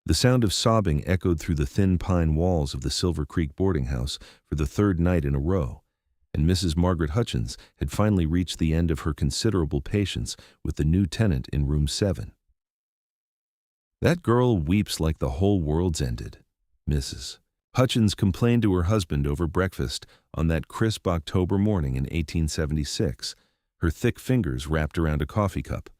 The sound of sobbing echoed through the thin pine walls of the Silver Creek boarding house for the third night in a row, and Mrs. Margaret Hutchins had finally reached the end of her considerable patience with the new tenant in room 7. "That girl weeps like the whole world's ended," Mrs. Hutchins complained to her husband over breakfast on that crisp October morning in 1876, her thick fingers wrapped around a coffee cup.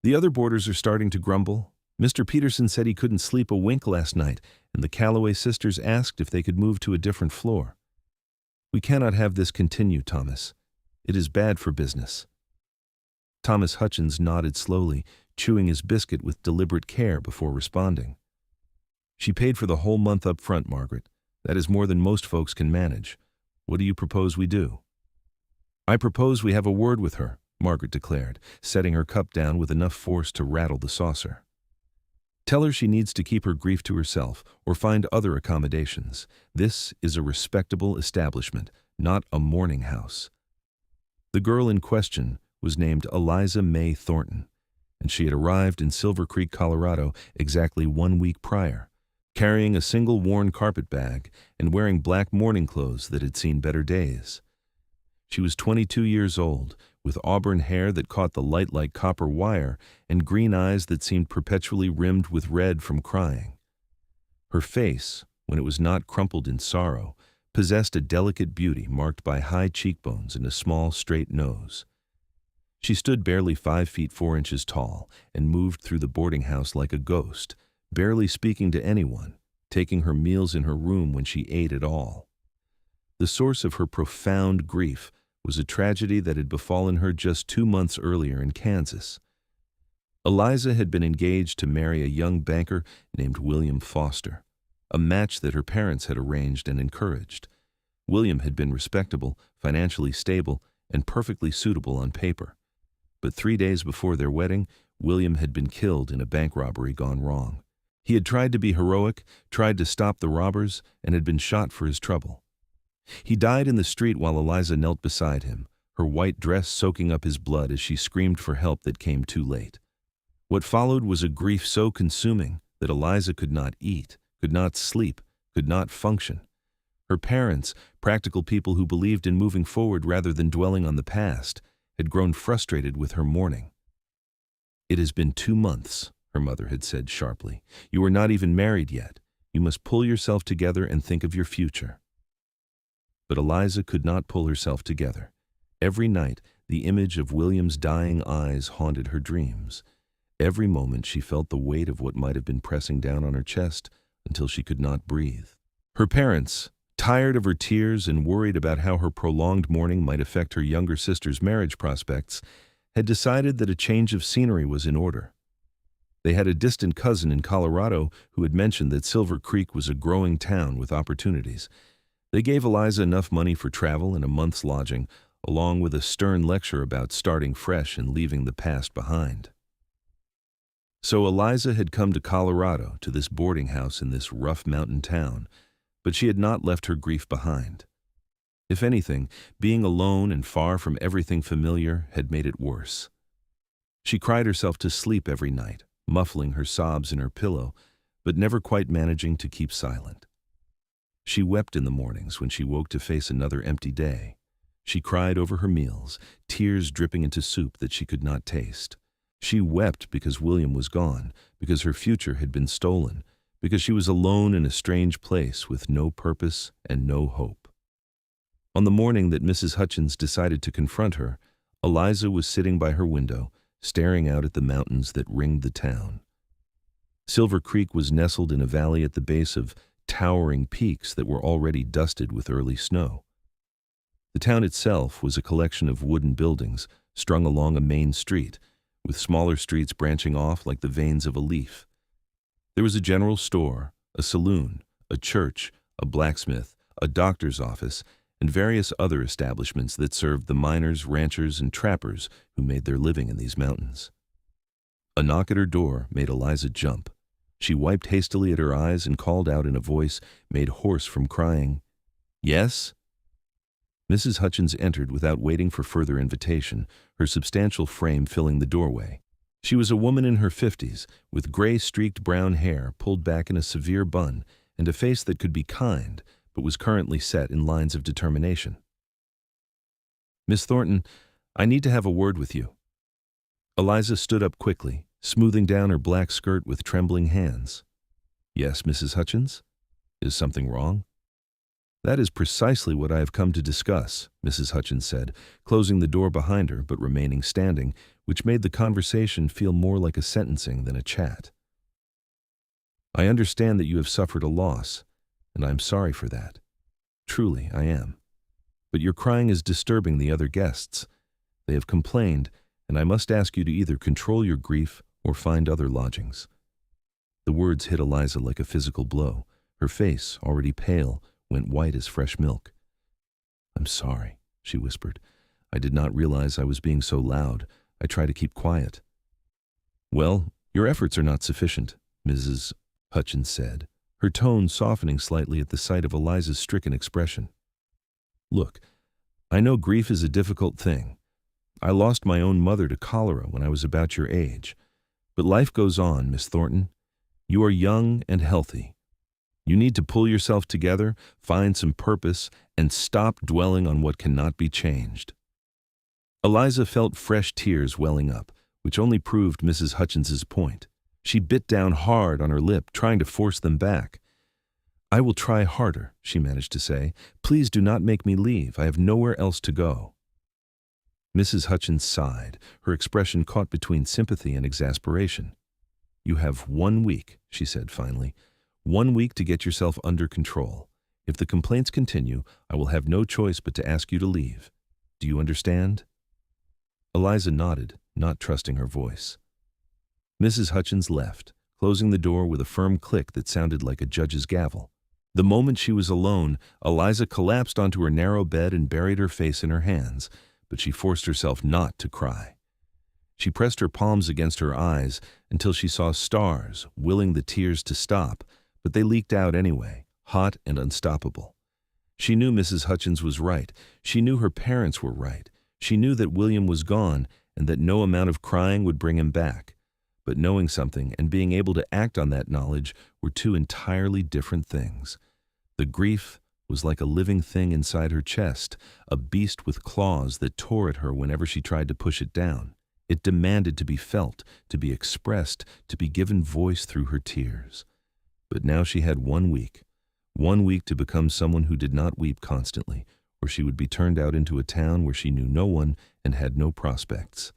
"The other boarders are starting to grumble. Mr. Peterson said he couldn't sleep a wink last night, and the Calloway sisters asked if they could move to a different floor. We cannot have this continue, Thomas. It is bad for business." Thomas Hutchins nodded slowly, chewing his biscuit with deliberate care before responding. "She paid for the whole month up front, Margaret. That is more than most folks can manage. What do you propose we do?" "I propose we have a word with her," Margaret declared, setting her cup down with enough force to rattle the saucer. "Tell her she needs to keep her grief to herself or find other accommodations. This is a respectable establishment, not a mourning house." The girl in question was named Eliza Mae Thornton, and she had arrived in Silver Creek, Colorado exactly 1 week prior, carrying a single worn carpet bag and wearing black mourning clothes that had seen better days. She was 22 years old, with auburn hair that caught the light like copper wire and green eyes that seemed perpetually rimmed with red from crying. Her face, when it was not crumpled in sorrow, possessed a delicate beauty marked by high cheekbones and a small, straight nose. She stood barely 5 feet 4 inches tall and moved through the boarding house like a ghost, barely speaking to anyone, taking her meals in her room when she ate at all. The source of her profound grief was a tragedy that had befallen her just 2 months earlier in Kansas. Eliza had been engaged to marry a young banker named William Foster, a match that her parents had arranged and encouraged. William had been respectable, financially stable, and perfectly suitable on paper. But 3 days before their wedding, William had been killed in a bank robbery gone wrong. He had tried to be heroic, tried to stop the robbers, and had been shot for his trouble. He died in the street while Eliza knelt beside him, her white dress soaking up his blood as she screamed for help that came too late. What followed was a grief so consuming that Eliza could not eat, could not sleep, could not function. Her parents, practical people who believed in moving forward rather than dwelling on the past, had grown frustrated with her mourning. "It has been 2 months," her mother had said sharply. "You are not even married yet. You must pull yourself together and think of your future." But Eliza could not pull herself together. Every night, the image of William's dying eyes haunted her dreams. Every moment she felt the weight of what might have been pressing down on her chest until she could not breathe. Her parents, tired of her tears and worried about how her prolonged mourning might affect her younger sister's marriage prospects, had decided that a change of scenery was in order. They had a distant cousin in Colorado who had mentioned that Silver Creek was a growing town with opportunities. They gave Eliza enough money for travel and a month's lodging, along with a stern lecture about starting fresh and leaving the past behind. So Eliza had come to Colorado, to this boarding house in this rough mountain town, but she had not left her grief behind. If anything, being alone and far from everything familiar had made it worse. She cried herself to sleep every night, muffling her sobs in her pillow, but never quite managing to keep silent. She wept in the mornings when she woke to face another empty day. She cried over her meals, tears dripping into soup that she could not taste. She wept because William was gone, because her future had been stolen, because she was alone in a strange place with no purpose and no hope. On the morning that Mrs. Hutchins decided to confront her, Eliza was sitting by her window, staring out at the mountains that ringed the town. Silver Creek was nestled in a valley at the base of towering peaks that were already dusted with early snow. The town itself was a collection of wooden buildings strung along a main street, with smaller streets branching off like the veins of a leaf. There was a general store, a saloon, a church, a blacksmith, a doctor's office, and various other establishments that served the miners, ranchers, and trappers who made their living in these mountains. A knock at her door made Eliza jump. She wiped hastily at her eyes and called out in a voice made hoarse from crying, "Yes?" Mrs. Hutchins entered without waiting for further invitation, her substantial frame filling the doorway. She was a woman in her 50s, with gray-streaked brown hair pulled back in a severe bun and a face that could be kind, but was currently set in lines of determination. "Miss Thornton, I need to have a word with you." Eliza stood up quickly, smoothing down her black skirt with trembling hands. "Yes, Mrs. Hutchins? Is something wrong?" "That is precisely what I have come to discuss," Mrs. Hutchins said, closing the door behind her but remaining standing, which made the conversation feel more like a sentencing than a chat. "I understand that you have suffered a loss, and I am sorry for that. Truly, I am. But your crying is disturbing the other guests. They have complained, and I must ask you to either control your grief or find other lodgings." The words hit Eliza like a physical blow. Her face, already pale, went white as fresh milk. "I'm sorry," she whispered. "I did not realize I was being so loud. I try to keep quiet." "Well, your efforts are not sufficient," Mrs. Hutchins said, her tone softening slightly at the sight of Eliza's stricken expression. "Look, I know grief is a difficult thing. I lost my own mother to cholera when I was about your age. But life goes on, Miss Thornton. You are young and healthy. You need to pull yourself together, find some purpose, and stop dwelling on what cannot be changed." Eliza felt fresh tears welling up, which only proved Mrs. Hutchins's point. She bit down hard on her lip, trying to force them back. "I will try harder," she managed to say. "Please do not make me leave. I have nowhere else to go." Mrs. Hutchins sighed, her expression caught between sympathy and exasperation. "You have 1 week," she said finally. 1 week to get yourself under control. If the complaints continue, I will have no choice but to ask you to leave. Do you understand?" Eliza nodded, not trusting her voice. Mrs. Hutchins left, closing the door with a firm click that sounded like a judge's gavel. The moment she was alone, Eliza collapsed onto her narrow bed and buried her face in her hands, but she forced herself not to cry. She pressed her palms against her eyes until she saw stars, willing the tears to stop, but they leaked out anyway, hot and unstoppable. She knew Mrs. Hutchins was right. She knew her parents were right. She knew that William was gone and that no amount of crying would bring him back. But knowing something and being able to act on that knowledge were two entirely different things. The grief was like a living thing inside her chest, a beast with claws that tore at her whenever she tried to push it down. It demanded to be felt, to be expressed, to be given voice through her tears. But now she had 1 week. 1 week to become someone who did not weep constantly, or she would be turned out into a town where she knew no one and had no prospects.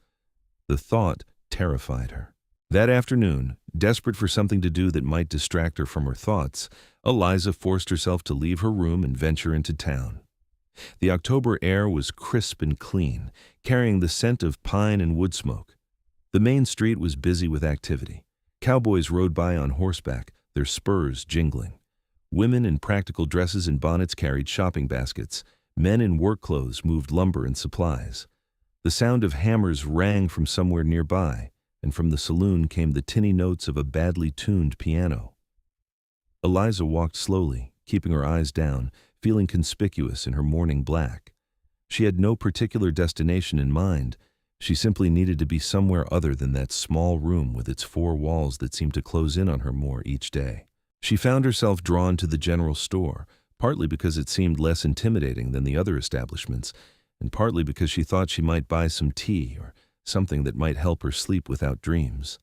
The thought terrified her. That afternoon, desperate for something to do that might distract her from her thoughts, Eliza forced herself to leave her room and venture into town. The October air was crisp and clean, carrying the scent of pine and wood smoke. The main street was busy with activity. Cowboys rode by on horseback, their spurs jingling. Women in practical dresses and bonnets carried shopping baskets. Men in work clothes moved lumber and supplies. The sound of hammers rang from somewhere nearby, and from the saloon came the tinny notes of a badly tuned piano. Eliza walked slowly, keeping her eyes down, feeling conspicuous in her mourning black. She had no particular destination in mind. She simply needed to be somewhere other than that small room with its 4 walls that seemed to close in on her more each day. She found herself drawn to the general store, partly because it seemed less intimidating than the other establishments, and partly because she thought she might buy some tea or something that might help her sleep without dreams.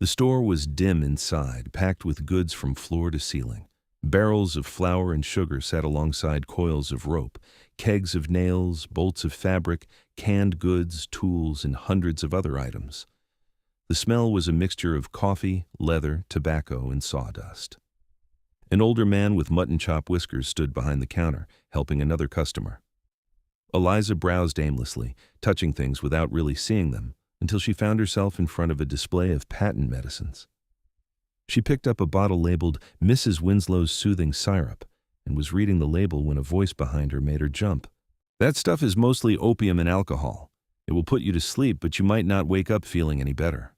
The store was dim inside, packed with goods from floor to ceiling. Barrels of flour and sugar sat alongside coils of rope, kegs of nails, bolts of fabric, canned goods, tools, and hundreds of other items. The smell was a mixture of coffee, leather, tobacco, and sawdust. An older man with mutton chop whiskers stood behind the counter, helping another customer. Eliza browsed aimlessly, touching things without really seeing them, until she found herself in front of a display of patent medicines. She picked up a bottle labeled Mrs. Winslow's Soothing Syrup and was reading the label when a voice behind her made her jump. "That stuff is mostly opium and alcohol. It will put you to sleep, but you might not wake up feeling any better."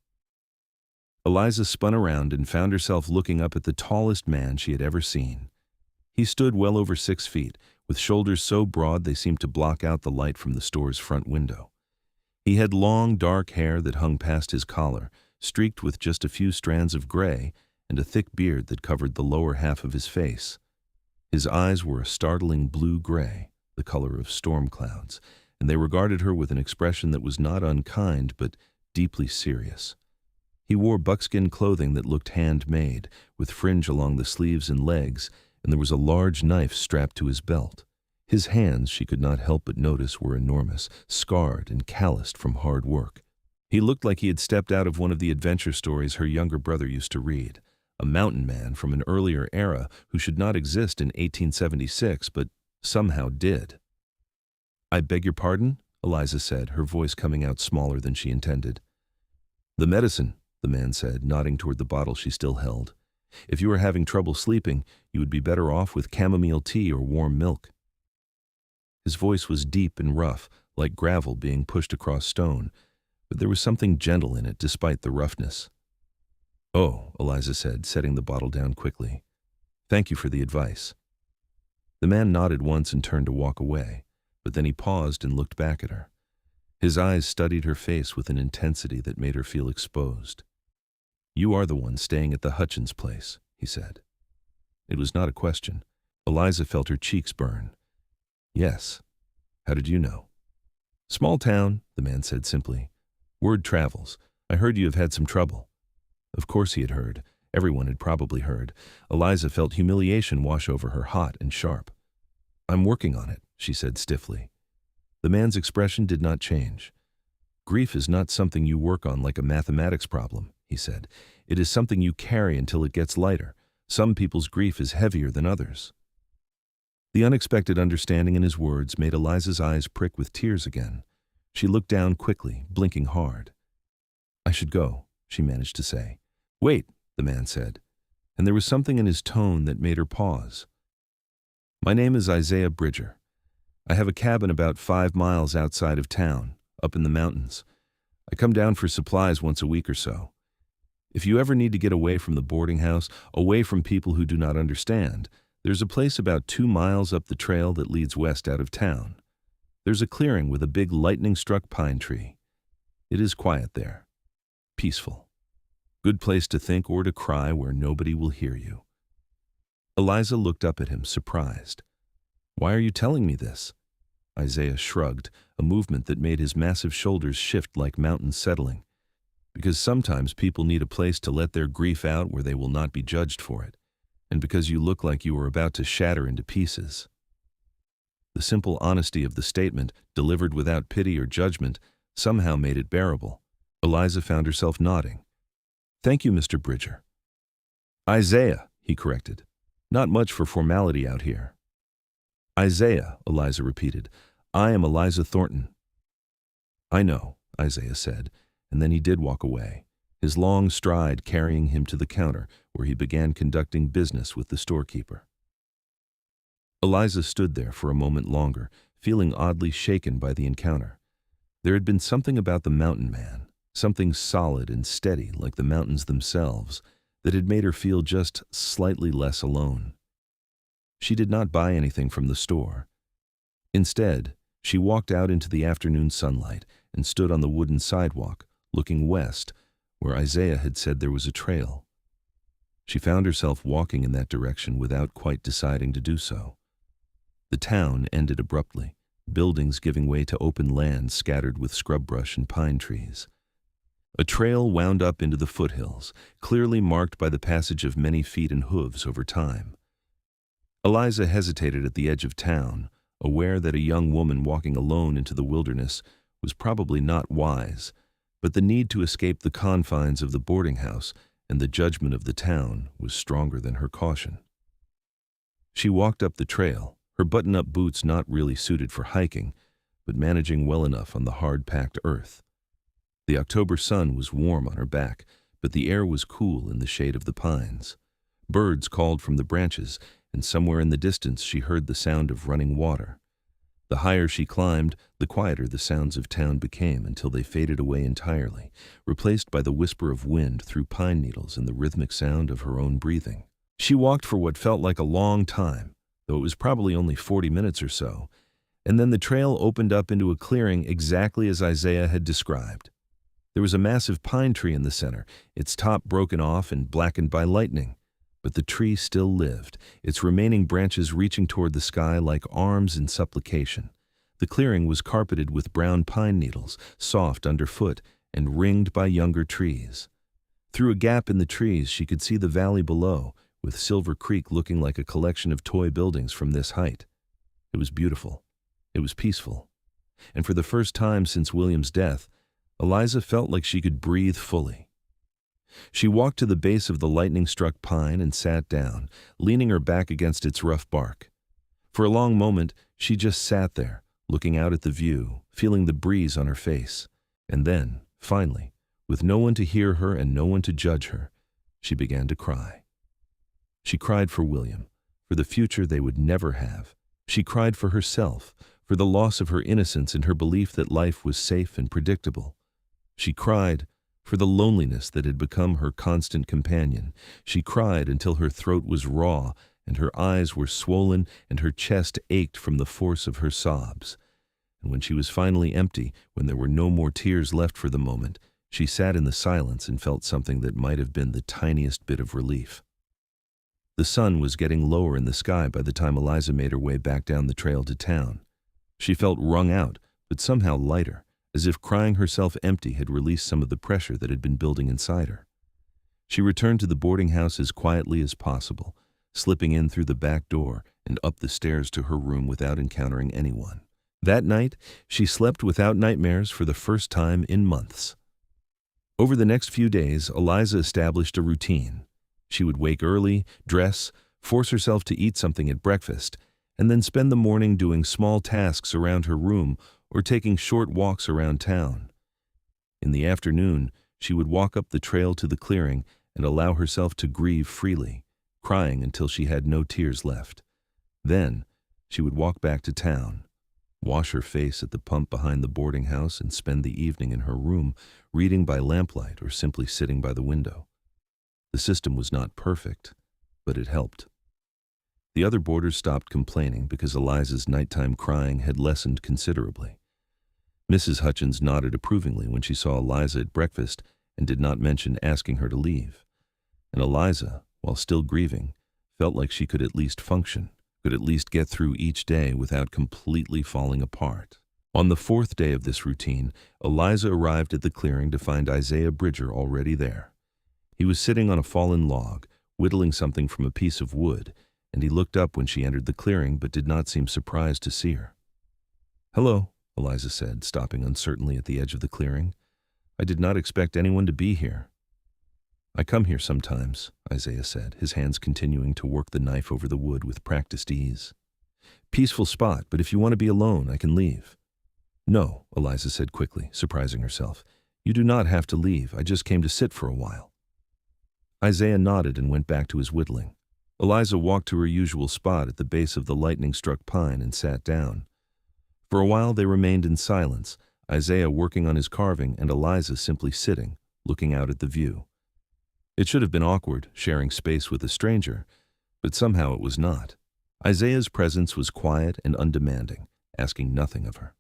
Eliza spun around and found herself looking up at the tallest man she had ever seen. He stood well over 6 feet, with shoulders so broad they seemed to block out the light from the store's front window. He had long, dark hair that hung past his collar, streaked with just a few strands of gray, and a thick beard that covered the lower half of his face. His eyes were a startling blue-gray, the color of storm clouds, and they regarded her with an expression that was not unkind but deeply serious. He wore buckskin clothing that looked handmade, with fringe along the sleeves and legs, and there was a large knife strapped to his belt. His hands, she could not help but notice, were enormous, scarred and calloused from hard work. He looked like he had stepped out of one of the adventure stories her younger brother used to read, a mountain man from an earlier era who should not exist in 1876, but somehow did. "I beg your pardon?" Eliza said, her voice coming out smaller than she intended. "The medicine," the man said, nodding toward the bottle she still held. "If you are having trouble sleeping, you would be better off with chamomile tea or warm milk." His voice was deep and rough, like gravel being pushed across stone, but there was something gentle in it despite the roughness. "Oh," Eliza said, setting the bottle down quickly. "Thank you for the advice." The man nodded once and turned to walk away, but then he paused and looked back at her. His eyes studied her face with an intensity that made her feel exposed. "You are the one staying at the Hutchins place," he said. It was not a question. Eliza felt her cheeks burn. "Yes. How did you know?" "Small town," the man said simply. "Word travels. I heard you have had some trouble." Of course he had heard. Everyone had probably heard. Eliza felt humiliation wash over her, hot and sharp. "I'm working on it," she said stiffly. The man's expression did not change. "Grief is not something you work on like a mathematics problem," he said. "It is something you carry until it gets lighter. Some people's grief is heavier than others." The unexpected understanding in his words made Eliza's eyes prick with tears again. She looked down quickly, blinking hard. "I should go," she managed to say. "Wait," the man said, and there was something in his tone that made her pause. "My name is Isaiah Bridger. I have a cabin about 5 miles outside of town, up in the mountains. I come down for supplies once a week or so. If you ever need to get away from the boarding house, away from people who do not understand, there's a place about 2 miles up the trail that leads west out of town. There's a clearing with a big lightning-struck pine tree. It is quiet there. Peaceful. Good place to think or to cry where nobody will hear you." Eliza looked up at him, surprised. "Why are you telling me this?" Isaiah shrugged, a movement that made his massive shoulders shift like mountains settling. "Because sometimes people need a place to let their grief out where they will not be judged for it, and because you look like you are about to shatter into pieces." The simple honesty of the statement, delivered without pity or judgment, somehow made it bearable. Eliza found herself nodding. "Thank you, Mr. Bridger." "Isaiah," he corrected. "Not much for formality out here." "Isaiah," Eliza repeated. "I am Eliza Thornton." "I know," Isaiah said, and then he did walk away, his long stride carrying him to the counter where he began conducting business with the storekeeper. Eliza stood there for a moment longer, feeling oddly shaken by the encounter. There had been something about the mountain man, something solid and steady like the mountains themselves, that had made her feel just slightly less alone. She did not buy anything from the store. Instead, she walked out into the afternoon sunlight and stood on the wooden sidewalk, looking west, where Isaiah had said there was a trail. She found herself walking in that direction without quite deciding to do so. The town ended abruptly, buildings giving way to open land scattered with scrub brush and pine trees. A trail wound up into the foothills, clearly marked by the passage of many feet and hooves over time. Eliza hesitated at the edge of town, aware that a young woman walking alone into the wilderness was probably not wise, but the need to escape the confines of the boarding house and the judgment of the town was stronger than her caution. She walked up the trail, her button-up boots not really suited for hiking, but managing well enough on the hard-packed earth. The October sun was warm on her back, but the air was cool in the shade of the pines. Birds called from the branches, and somewhere in the distance she heard the sound of running water. The higher she climbed, the quieter the sounds of town became until they faded away entirely, replaced by the whisper of wind through pine needles and the rhythmic sound of her own breathing. She walked for what felt like a long time, though it was probably only 40 minutes or so, And then the trail opened up into a clearing exactly as Isaiah had described. There was a massive pine tree in the center, its top broken off and blackened by lightning. But the tree still lived, its remaining branches reaching toward the sky like arms in supplication. The clearing was carpeted with brown pine needles, soft underfoot, and ringed by younger trees. Through a gap in the trees, she could see the valley below, with Silver Creek looking like a collection of toy buildings from this height. It was beautiful. It was peaceful. And for the first time since William's death, Eliza felt like she could breathe fully. She walked to the base of the lightning-struck pine and sat down, leaning her back against its rough bark. For a long moment, she just sat there, looking out at the view, feeling the breeze on her face. And then, finally, with no one to hear her and no one to judge her, she began to cry. She cried for William, for the future they would never have. She cried for herself, for the loss of her innocence and her belief that life was safe and predictable. She cried for the loneliness that had become her constant companion. She cried until her throat was raw and her eyes were swollen and her chest ached from the force of her sobs. And when she was finally empty, when there were no more tears left for the moment, she sat in the silence and felt something that might have been the tiniest bit of relief. The sun was getting lower in the sky by the time Eliza made her way back down the trail to town. She felt wrung out, but somehow lighter, as if crying herself empty had released some of the pressure that had been building inside her. She returned to the boarding house as quietly as possible, slipping in through the back door and up the stairs to her room without encountering anyone. That night, she slept without nightmares for the first time in months. Over the next few days, Eliza established a routine. She would wake early, dress, force herself to eat something at breakfast, and then spend the morning doing small tasks around her room or taking short walks around town. In the afternoon, she would walk up the trail to the clearing and allow herself to grieve freely, crying until she had no tears left. Then, she would walk back to town, wash her face at the pump behind the boarding house, and spend the evening in her room, reading by lamplight or simply sitting by the window. The system was not perfect, but it helped. The other boarders stopped complaining because Eliza's nighttime crying had lessened considerably. Mrs. Hutchins nodded approvingly when she saw Eliza at breakfast and did not mention asking her to leave. And Eliza, while still grieving, felt like she could at least function, could at least get through each day without completely falling apart. On the fourth day of this routine, Eliza arrived at the clearing to find Isaiah Bridger already there. He was sitting on a fallen log, whittling something from a piece of wood, and he looked up when she entered the clearing but did not seem surprised to see her. "Hello," Eliza said, stopping uncertainly at the edge of the clearing. "I did not expect anyone to be here." "I come here sometimes," Isaiah said, his hands continuing to work the knife over the wood with practiced ease. "Peaceful spot, but if you want to be alone, I can leave." "No," Eliza said quickly, surprising herself. "You do not have to leave. I just came to sit for a while." Isaiah nodded and went back to his whittling. Eliza walked to her usual spot at the base of the lightning-struck pine and sat down. For a while they remained in silence, Isaiah working on his carving and Eliza simply sitting, looking out at the view. It should have been awkward, sharing space with a stranger, but somehow it was not. Isaiah's presence was quiet and undemanding, asking nothing of her.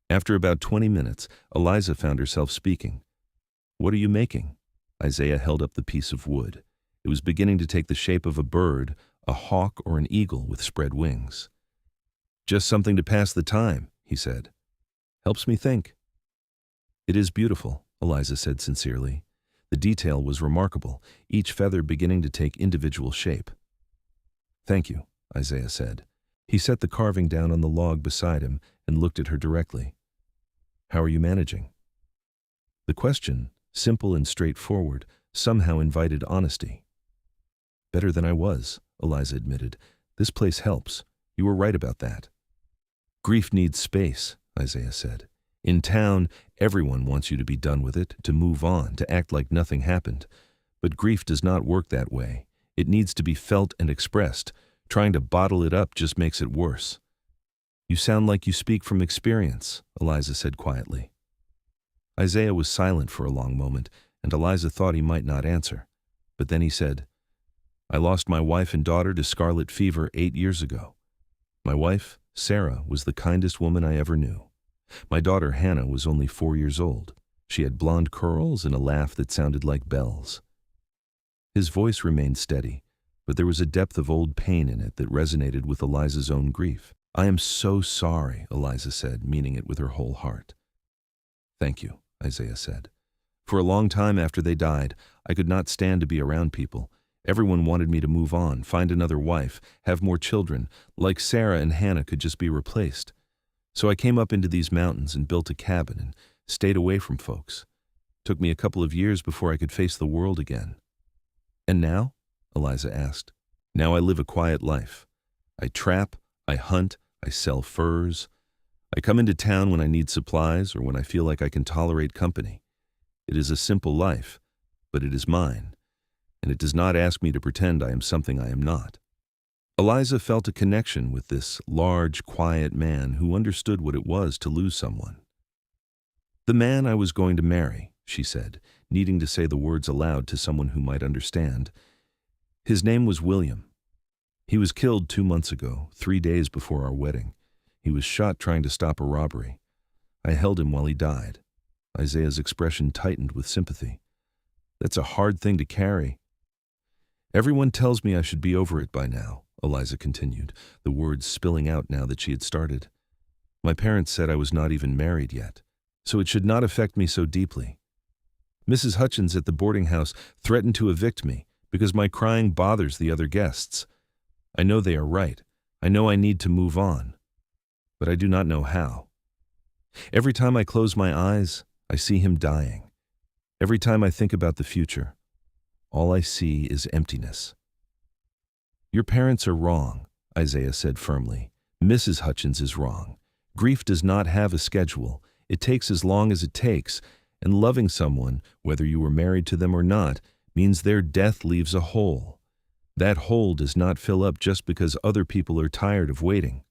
After about 20 minutes, Eliza found herself speaking. "What are you making?" Isaiah held up the piece of wood. It was beginning to take the shape of a bird, a hawk or an eagle with spread wings. "Just something to pass the time," he said. "Helps me think." "It is beautiful," Eliza said sincerely. The detail was remarkable, each feather beginning to take individual shape. "Thank you," Isaiah said. He set the carving down on the log beside him and looked at her directly. "How are you managing?" The question, simple and straightforward, somehow invited honesty. "Better than I was," Eliza admitted. "This place helps. You were right about that." "Grief needs space," Isaiah said. "In town, everyone wants you to be done with it, to move on, to act like nothing happened. But grief does not work that way. It needs to be felt and expressed. Trying to bottle it up just makes it worse." "You sound like you speak from experience," Eliza said quietly. Isaiah was silent for a long moment, and Eliza thought he might not answer. But then he said, "I lost my wife and daughter to scarlet fever 8 years ago. My wife, Sarah was the kindest woman I ever knew. My daughter Hannah was only 4 years old. She had blonde curls and a laugh that sounded like bells. His voice remained steady, but there was a depth of old pain in it that resonated with Eliza's own grief. "I am so sorry," Eliza said, meaning it with her whole heart. "Thank you," Isaiah said. "For a long time after they died, I could not stand to be around people. Everyone wanted me to move on, find another wife, have more children, like Sarah and Hannah could just be replaced. So I came up into these mountains and built a cabin and stayed away from folks. Took me a couple of years before I could face the world again." "And now?" Eliza asked. "Now I live a quiet life. I trap, I hunt, I sell furs. I come into town when I need supplies or when I feel like I can tolerate company. It is a simple life, but it is mine, and it does not ask me to pretend I am something I am not." Eliza felt a connection with this large, quiet man who understood what it was to lose someone. "The man I was going to marry," she said, needing to say the words aloud to someone who might understand. "His name was William. He was killed 2 months ago, 3 days before our wedding. He was shot trying to stop a robbery. I held him while he died." Isaiah's expression tightened with sympathy. "That's a hard thing to carry." "Everyone tells me I should be over it by now," Eliza continued, the words spilling out now that she had started. "My parents said I was not even married yet, so it should not affect me so deeply. Mrs. Hutchins at the boarding house threatened to evict me because my crying bothers the other guests. I know they are right. I know I need to move on, but I do not know how. Every time I close my eyes, I see him dying. Every time I think about the future, all I see is emptiness." "Your parents are wrong," Isaiah said firmly. "Mrs. Hutchins is wrong. Grief does not have a schedule. It takes as long as it takes, and loving someone, whether you were married to them or not, means their death leaves a hole. That hole does not fill up just because other people are tired of waiting."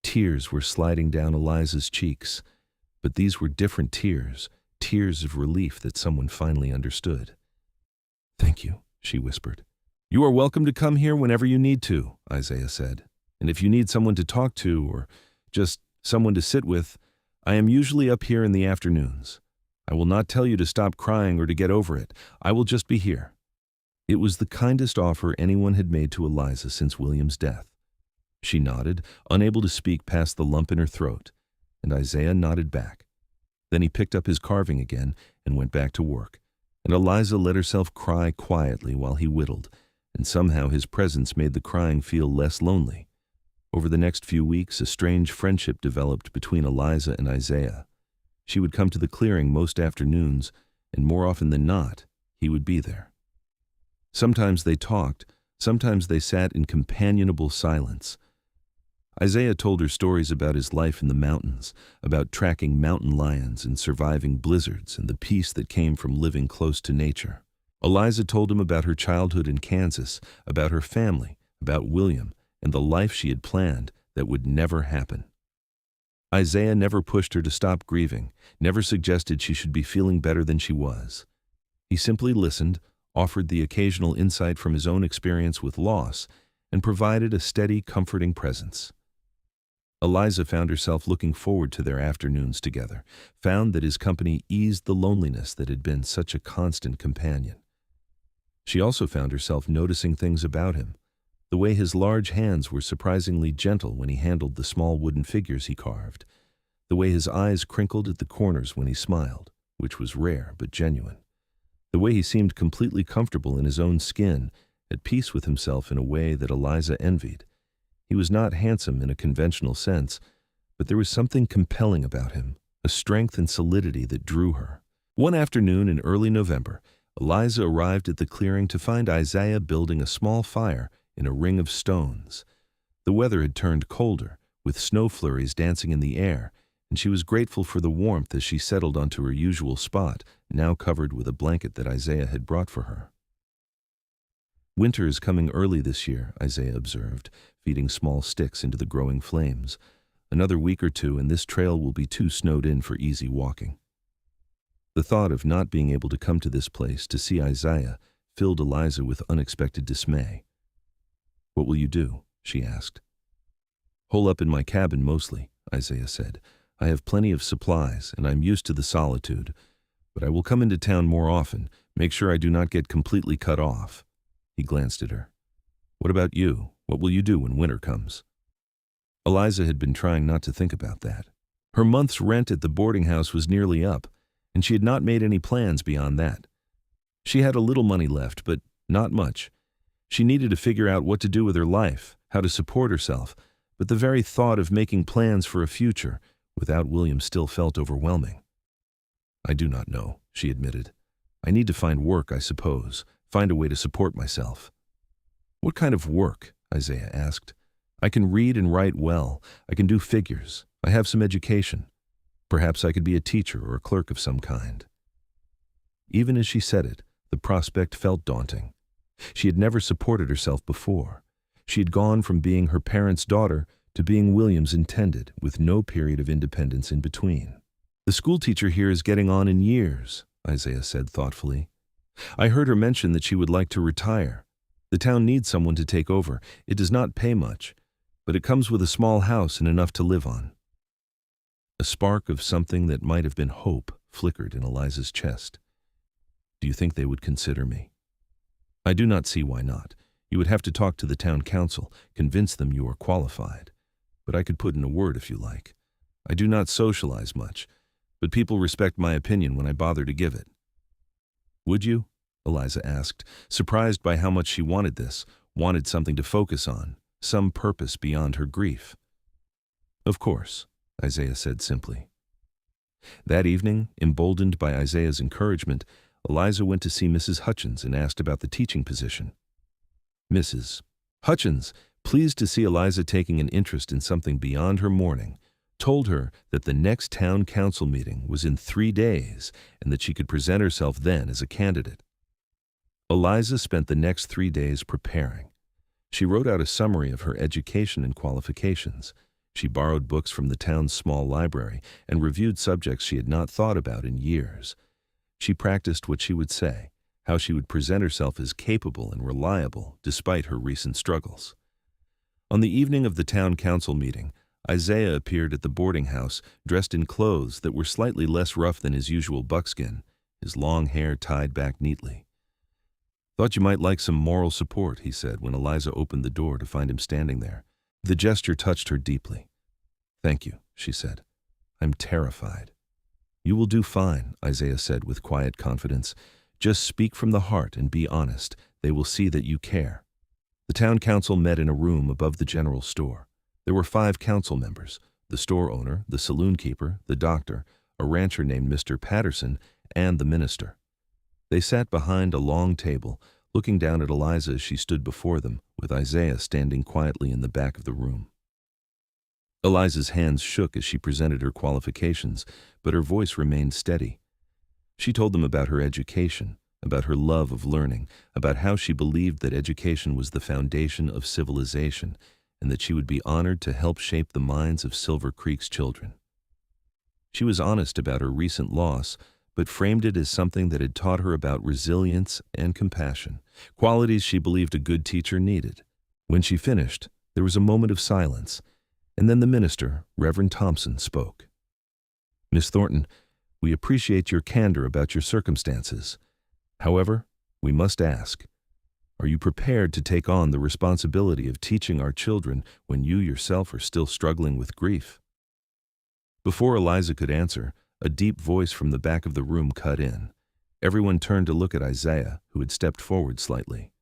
Tears were sliding down Eliza's cheeks, but these were different tears, tears of relief that someone finally understood. "Thank you," she whispered. "You are welcome to come here whenever you need to," Isaiah said. "And if you need someone to talk to or just someone to sit with, I am usually up here in the afternoons. I will not tell you to stop crying or to get over it. I will just be here." It was the kindest offer anyone had made to Eliza since William's death. She nodded, unable to speak past the lump in her throat, and Isaiah nodded back. Then he picked up his carving again and went back to work, and Eliza let herself cry quietly while he whittled, and somehow his presence made the crying feel less lonely. Over the next few weeks, a strange friendship developed between Eliza and Isaiah. She would come to the clearing most afternoons, and more often than not, he would be there. Sometimes they talked, sometimes they sat in companionable silence. Isaiah told her stories about his life in the mountains, about tracking mountain lions and surviving blizzards and the peace that came from living close to nature. Eliza told him about her childhood in Kansas, about her family, about William, and the life she had planned that would never happen. Isaiah never pushed her to stop grieving, never suggested she should be feeling better than she was. He simply listened, offered the occasional insight from his own experience with loss, and provided a steady, comforting presence. Eliza found herself looking forward to their afternoons together, found that his company eased the loneliness that had been such a constant companion. She also found herself noticing things about him, the way his large hands were surprisingly gentle when he handled the small wooden figures he carved, the way his eyes crinkled at the corners when he smiled, which was rare but genuine, the way he seemed completely comfortable in his own skin, at peace with himself in a way that Eliza envied. He was not handsome in a conventional sense, but there was something compelling about him, a strength and solidity that drew her. One afternoon in early November, Eliza arrived at the clearing to find Isaiah building a small fire in a ring of stones. The weather had turned colder, with snow flurries dancing in the air, and she was grateful for the warmth as she settled onto her usual spot, now covered with a blanket that Isaiah had brought for her. "Winter is coming early this year," Isaiah observed, feeding small sticks into the growing flames. "Another week or two and this trail will be too snowed in for easy walking." The thought of not being able to come to this place to see Isaiah filled Eliza with unexpected dismay. "What will you do?" she asked. "Hole up in my cabin mostly," Isaiah said. "I have plenty of supplies, and I'm used to the solitude. But I will come into town more often, make sure I do not get completely cut off." He glanced at her. "What about you? What will you do when winter comes?" Eliza had been trying not to think about that. Her month's rent at the boarding house was nearly up, and she had not made any plans beyond that. She had a little money left, but not much. She needed to figure out what to do with her life, how to support herself, but the very thought of making plans for a future without William still felt overwhelming. "I do not know," she admitted. "I need to find work, I suppose, find a way to support myself." "What kind of work?" Isaiah asked. "I can read and write well. I can do figures. I have some education. Perhaps I could be a teacher or a clerk of some kind." Even as she said it, the prospect felt daunting. She had never supported herself before. She had gone from being her parents' daughter to being William's intended, with no period of independence in between. "The schoolteacher here is getting on in years," Isaiah said thoughtfully. "I heard her mention that she would like to retire. The town needs someone to take over. It does not pay much, but it comes with a small house and enough to live on." A spark of something that might have been hope flickered in Eliza's chest. "Do you think they would consider me?" "I do not see why not. You would have to talk to the town council, convince them you are qualified. But I could put in a word if you like. I do not socialize much, but people respect my opinion when I bother to give it." "Would you?" Eliza asked, surprised by how much she wanted this, wanted something to focus on, some purpose beyond her grief. "Of course," Isaiah said simply. That evening, emboldened by Isaiah's encouragement, Eliza went to see Mrs. Hutchins and asked about the teaching position. Mrs. Hutchins, pleased to see Eliza taking an interest in something beyond her mourning, told her that the next town council meeting was in 3 days and that she could present herself then as a candidate. Eliza spent the next 3 days preparing. She wrote out a summary of her education and qualifications. She borrowed books from the town's small library and reviewed subjects she had not thought about in years. She practiced what she would say, how she would present herself as capable and reliable despite her recent struggles. On the evening of the town council meeting, Isaiah appeared at the boarding house dressed in clothes that were slightly less rough than his usual buckskin, his long hair tied back neatly. "Thought you might like some moral support," he said when Eliza opened the door to find him standing there. The gesture touched her deeply. "Thank you," she said. "I'm terrified." "You will do fine," Isaiah said with quiet confidence. "Just speak from the heart and be honest. They will see that you care." The town council met in a room above the general store. There were 5 council members: the store owner, the saloon keeper, the doctor, a rancher named Mr. Patterson, and the minister. They sat behind a long table, looking down at Eliza as she stood before them, with Isaiah standing quietly in the back of the room. Eliza's hands shook as she presented her qualifications, but her voice remained steady. She told them about her education, about her love of learning, about how she believed that education was the foundation of civilization, and that she would be honored to help shape the minds of Silver Creek's children. She was honest about her recent loss, but framed it as something that had taught her about resilience and compassion, qualities she believed a good teacher needed. When she finished, there was a moment of silence, and then the minister, Reverend Thompson, spoke. "Miss Thornton, we appreciate your candor about your circumstances. However, we must ask, are you prepared to take on the responsibility of teaching our children when you yourself are still struggling with grief?" Before Eliza could answer, a deep voice from the back of the room cut in. Everyone turned to look at Isaiah, who had stepped forward slightly.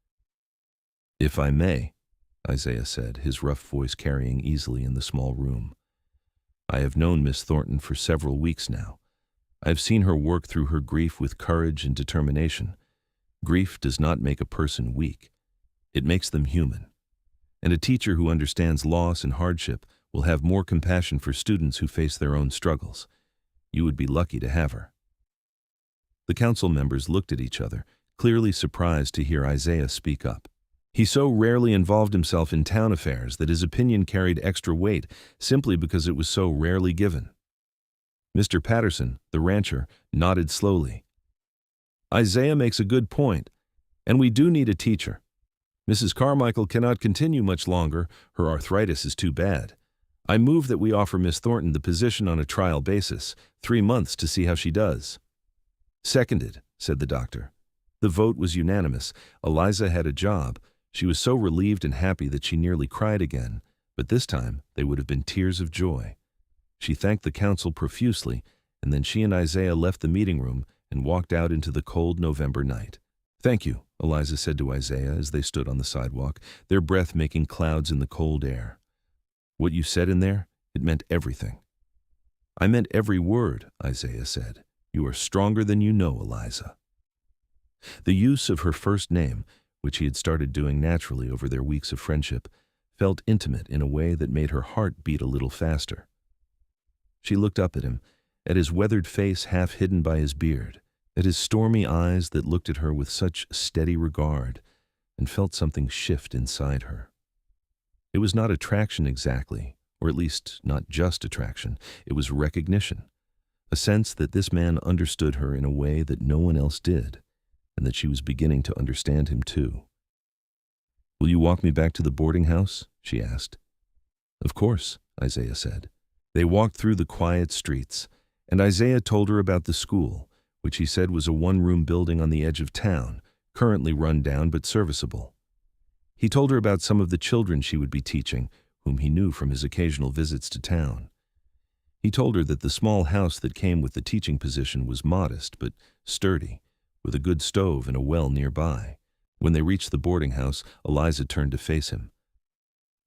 "If I may," Isaiah said, his rough voice carrying easily in the small room. "I have known Miss Thornton for several weeks now. I have seen her work through her grief with courage and determination. Grief does not make a person weak. It makes them human. And a teacher who understands loss and hardship will have more compassion for students who face their own struggles. You would be lucky to have her." The council members looked at each other, clearly surprised to hear Isaiah speak up. He so rarely involved himself in town affairs that his opinion carried extra weight simply because it was so rarely given. Mr. Patterson, the rancher, nodded slowly. "Isaiah makes a good point, and we do need a teacher. Mrs. Carmichael cannot continue much longer. Her arthritis is too bad. I move that we offer Miss Thornton the position on a trial basis, 3 months to see how she does. Seconded, said the doctor. The vote was unanimous. Eliza had a job. She was so relieved and happy that she nearly cried again, but this time they would have been tears of joy. She thanked the council profusely, and then she and Isaiah left the meeting room and walked out into the cold November night. Thank you, Eliza said to Isaiah as they stood on the sidewalk, their breath making clouds in the cold air. What you said in there, it meant everything. I meant every word, Isaiah said. You are stronger than you know, Eliza. The use of her first name, which he had started doing naturally over their weeks of friendship, felt intimate in a way that made her heart beat a little faster. She looked up at him, at his weathered face half hidden by his beard, at his stormy eyes that looked at her with such steady regard, and felt something shift inside her. It was not attraction exactly, or at least not just attraction. It was recognition, a sense that this man understood her in a way that no one else did, and that she was beginning to understand him too. Will you walk me back to the boarding house? She asked. Of course, Isaiah said. They walked through the quiet streets, and Isaiah told her about the school, which he said was a one-room building on the edge of town, currently run down but serviceable. He told her about some of the children she would be teaching, whom he knew from his occasional visits to town. He told her that the small house that came with the teaching position was modest but sturdy, with a good stove and a well nearby. When they reached the boarding house, Eliza turned to face him.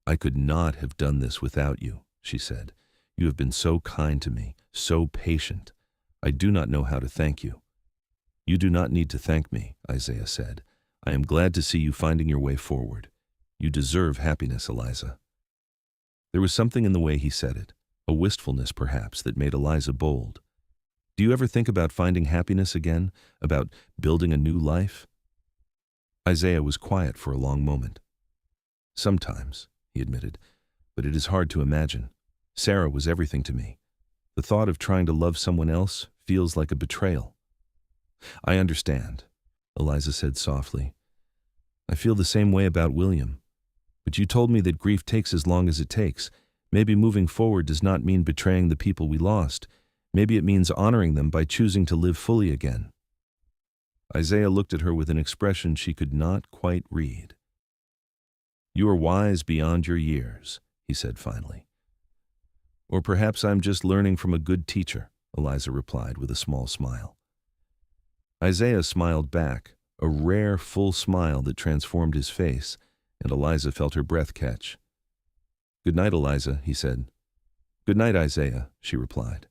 I could not have done this without you, she said. You have been so kind to me, so patient. I do not know how to thank you. You do not need to thank me, Isaiah said. I am glad to see you finding your way forward. You deserve happiness, Eliza. There was something in the way he said it, a wistfulness perhaps that made Eliza bold. Do you ever think about finding happiness again, about building a new life? Isaiah was quiet for a long moment. Sometimes, he admitted, but it is hard to imagine. Sarah was everything to me. The thought of trying to love someone else feels like a betrayal. I understand, Eliza said softly. I feel the same way about William. But you told me that grief takes as long as it takes. Maybe moving forward does not mean betraying the people we lost. Maybe it means honoring them by choosing to live fully again. Isaiah looked at her with an expression she could not quite read. You are wise beyond your years, he said finally. Or perhaps I'm just learning from a good teacher, Eliza replied with a small smile. Isaiah smiled back, a rare, full smile that transformed his face, and Eliza felt her breath catch. Good night, Eliza, he said. Good night, Isaiah, she replied.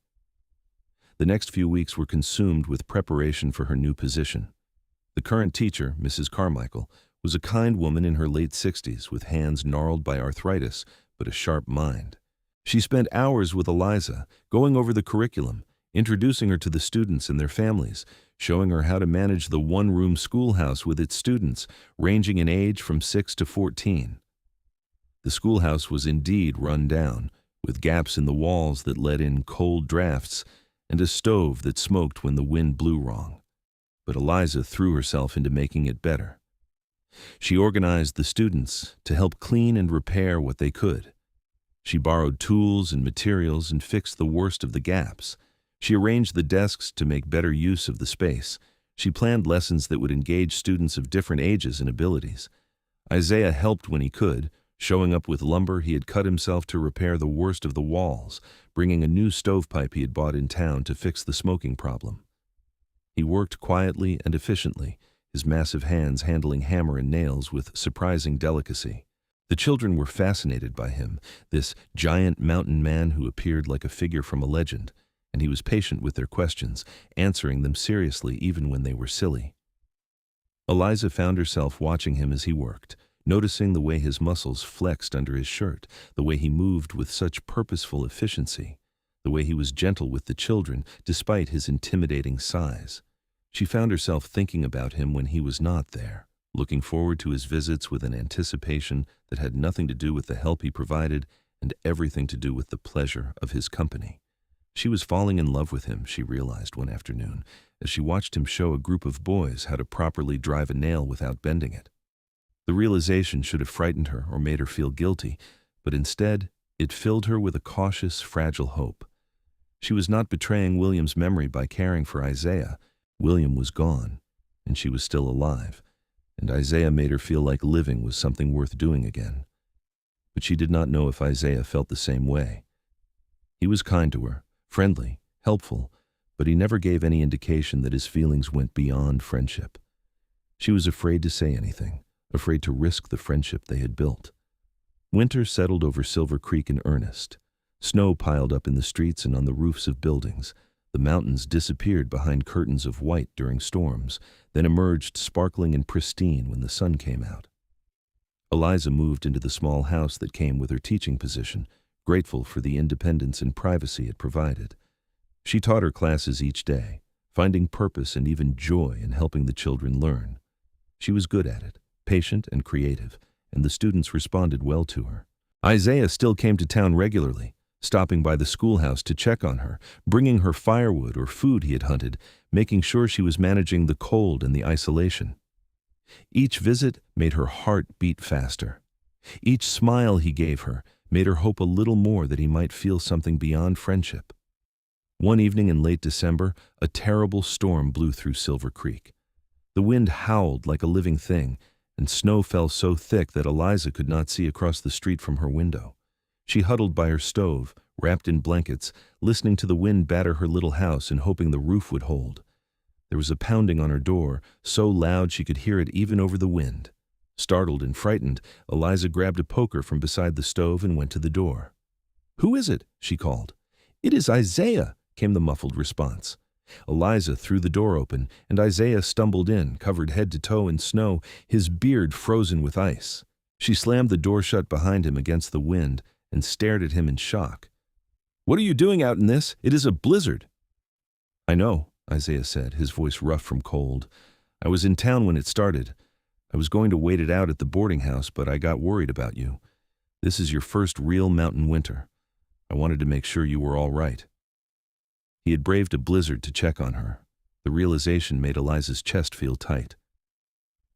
The next few weeks were consumed with preparation for her new position. The current teacher, Mrs. Carmichael, was a kind woman in her late 60s with hands gnarled by arthritis, but a sharp mind. She spent hours with Eliza, going over the curriculum, introducing her to the students and their families, showing her how to manage the one-room schoolhouse with its students, ranging in age from 6 to 14. The schoolhouse was indeed run down, with gaps in the walls that let in cold drafts, and a stove that smoked when the wind blew wrong. But Eliza threw herself into making it better. She organized the students to help clean and repair what they could. She borrowed tools and materials and fixed the worst of the gaps. She arranged the desks to make better use of the space. She planned lessons that would engage students of different ages and abilities. Isaiah helped when he could, showing up with lumber he had cut himself to repair the worst of the walls, bringing a new stovepipe he had bought in town to fix the smoking problem. He worked quietly and efficiently, his massive hands handling hammer and nails with surprising delicacy. The children were fascinated by him, this giant mountain man who appeared like a figure from a legend, and he was patient with their questions, answering them seriously even when they were silly. Eliza found herself watching him as he worked, noticing the way his muscles flexed under his shirt, the way he moved with such purposeful efficiency, the way he was gentle with the children despite his intimidating size. She found herself thinking about him when he was not there, looking forward to his visits with an anticipation that had nothing to do with the help he provided and everything to do with the pleasure of his company. She was falling in love with him, she realized one afternoon, as she watched him show a group of boys how to properly drive a nail without bending it. The realization should have frightened her or made her feel guilty, but instead, It filled her with a cautious, fragile hope. She was not betraying William's memory by caring for Isaiah. William was gone, and she was still alive, and Isaiah made her feel like living was something worth doing again. But she did not know if Isaiah felt the same way. He was kind to her, friendly, helpful, but he never gave any indication that his feelings went beyond friendship. She was afraid to say anything, afraid to risk the friendship they had built. Winter settled over Silver Creek in earnest. Snow piled up in the streets and on the roofs of buildings. The mountains disappeared behind curtains of white during storms, then emerged sparkling and pristine when the sun came out. Eliza moved into the small house that came with her teaching position, grateful for the independence and privacy it provided. She taught her classes each day, finding purpose and even joy in helping the children learn. She was good at it, patient and creative, and the students responded well to her. Isaiah still came to town regularly, stopping by the schoolhouse to check on her, bringing her firewood or food he had hunted, making sure she was managing the cold and the isolation. Each visit made her heart beat faster. Each smile he gave her made her hope a little more that he might feel something beyond friendship. One evening in late December, a terrible storm blew through Silver Creek. The wind howled like a living thing, and snow fell so thick that Eliza could not see across the street from her window. She huddled by her stove, wrapped in blankets, listening to the wind batter her little house and hoping the roof would hold. There was a pounding on her door, so loud she could hear it even over the wind. Startled and frightened, Eliza grabbed a poker from beside the stove and went to the door. "Who is it?" she called. "It is Isaiah," came the muffled response. Eliza threw the door open, and Isaiah stumbled in, covered head to toe in snow, his beard frozen with ice. She slammed the door shut behind him against the wind and stared at him in shock. "What are you doing out in this? It is a blizzard." "I know," Isaiah said, his voice rough from cold. "I was in town when it started. I was going to wait it out at the boarding house, but I got worried about you. This is your first real mountain winter. I wanted to make sure you were all right." He had braved a blizzard to check on her. The realization made Eliza's chest feel tight.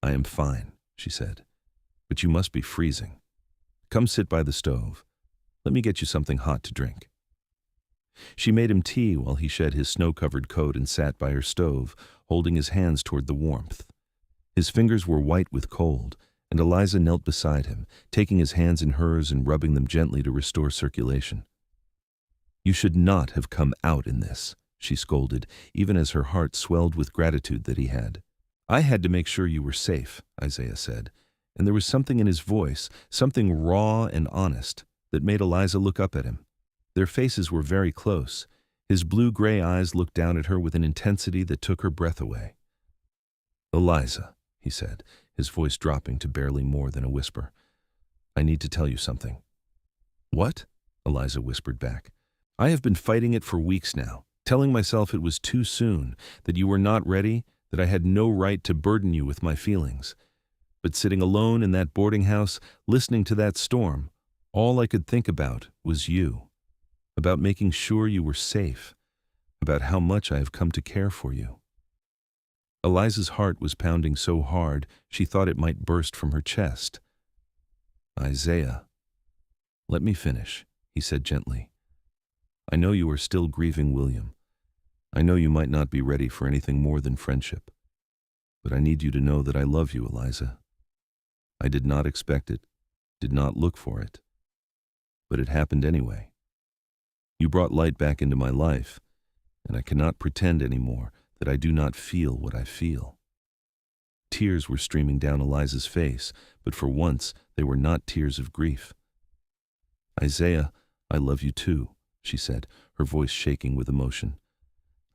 "I am fine," she said, "but you must be freezing. Come sit by the stove. Let me get you something hot to drink." She made him tea while he shed his snow-covered coat and sat by her stove, holding his hands toward the warmth. His fingers were white with cold, and Eliza knelt beside him, taking his hands in hers and rubbing them gently to restore circulation. "You should not have come out in this," she scolded, even as her heart swelled with gratitude that he had. "I had to make sure you were safe," Isaiah said, and there was something in his voice, something raw and honest, that made Eliza look up at him. Their faces were very close. His blue-gray eyes looked down at her with an intensity that took her breath away. "Eliza," he said, his voice dropping to barely more than a whisper, "I need to tell you something." "What?" Eliza whispered back. "I have been fighting it for weeks now, telling myself it was too soon, that you were not ready, that I had no right to burden you with my feelings. But sitting alone in that boarding house, listening to that storm, all I could think about was you, about making sure you were safe, about how much I have come to care for you." Eliza's heart was pounding so hard she thought it might burst from her chest. "Isaiah, let me finish," he said gently. "I know you are still grieving William. I know you might not be ready for anything more than friendship. But I need you to know that I love you, Eliza. I did not expect it, did not look for it. But it happened anyway. You brought light back into my life, and I cannot pretend anymore that I do not feel what I feel." Tears were streaming down Eliza's face, but for once they were not tears of grief. "Isaiah, I love you too," she said, her voice shaking with emotion.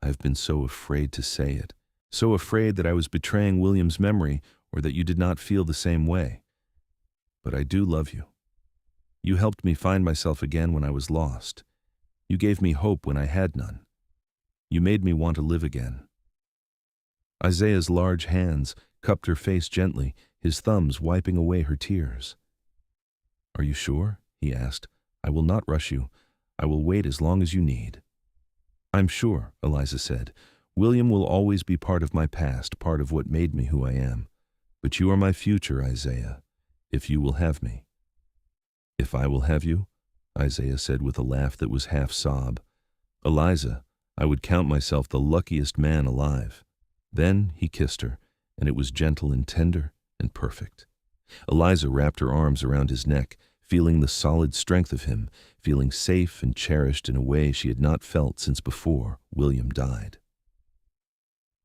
"I have been so afraid to say it, so afraid that I was betraying William's memory or that you did not feel the same way. But I do love you. You helped me find myself again when I was lost. You gave me hope when I had none. You made me want to live again." Isaiah's large hands cupped her face gently, his thumbs wiping away her tears. "Are you sure?" he asked. "I will not rush you. I will wait as long as you need." "I'm sure," Eliza said. "William will always be part of my past, part of what made me who I am. But you are my future, Isaiah, if you will have me." "If I will have you?" Isaiah said with a laugh that was half sob. "Eliza, I would count myself the luckiest man alive." Then he kissed her, and it was gentle and tender and perfect. Eliza wrapped her arms around his neck, feeling the solid strength of him, feeling safe and cherished in a way she had not felt since before William died.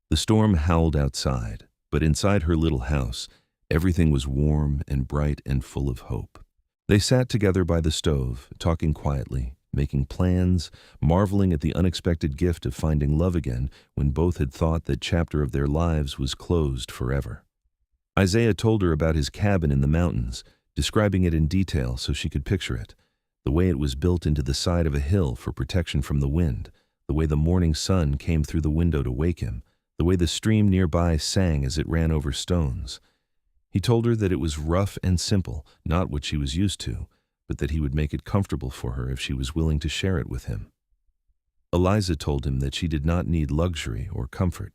The storm howled outside, but inside her little house, everything was warm and bright and full of hope. They sat together by the stove, talking quietly, making plans, marveling at the unexpected gift of finding love again when both had thought that chapter of their lives was closed forever. Isaiah told her about his cabin in the mountains, describing it in detail so she could picture it, the way it was built into the side of a hill for protection from the wind, the way the morning sun came through the window to wake him, the way the stream nearby sang as it ran over stones. He told her that it was rough and simple, not what she was used to, but that he would make it comfortable for her if she was willing to share it with him. Eliza told him that she did not need luxury or comfort.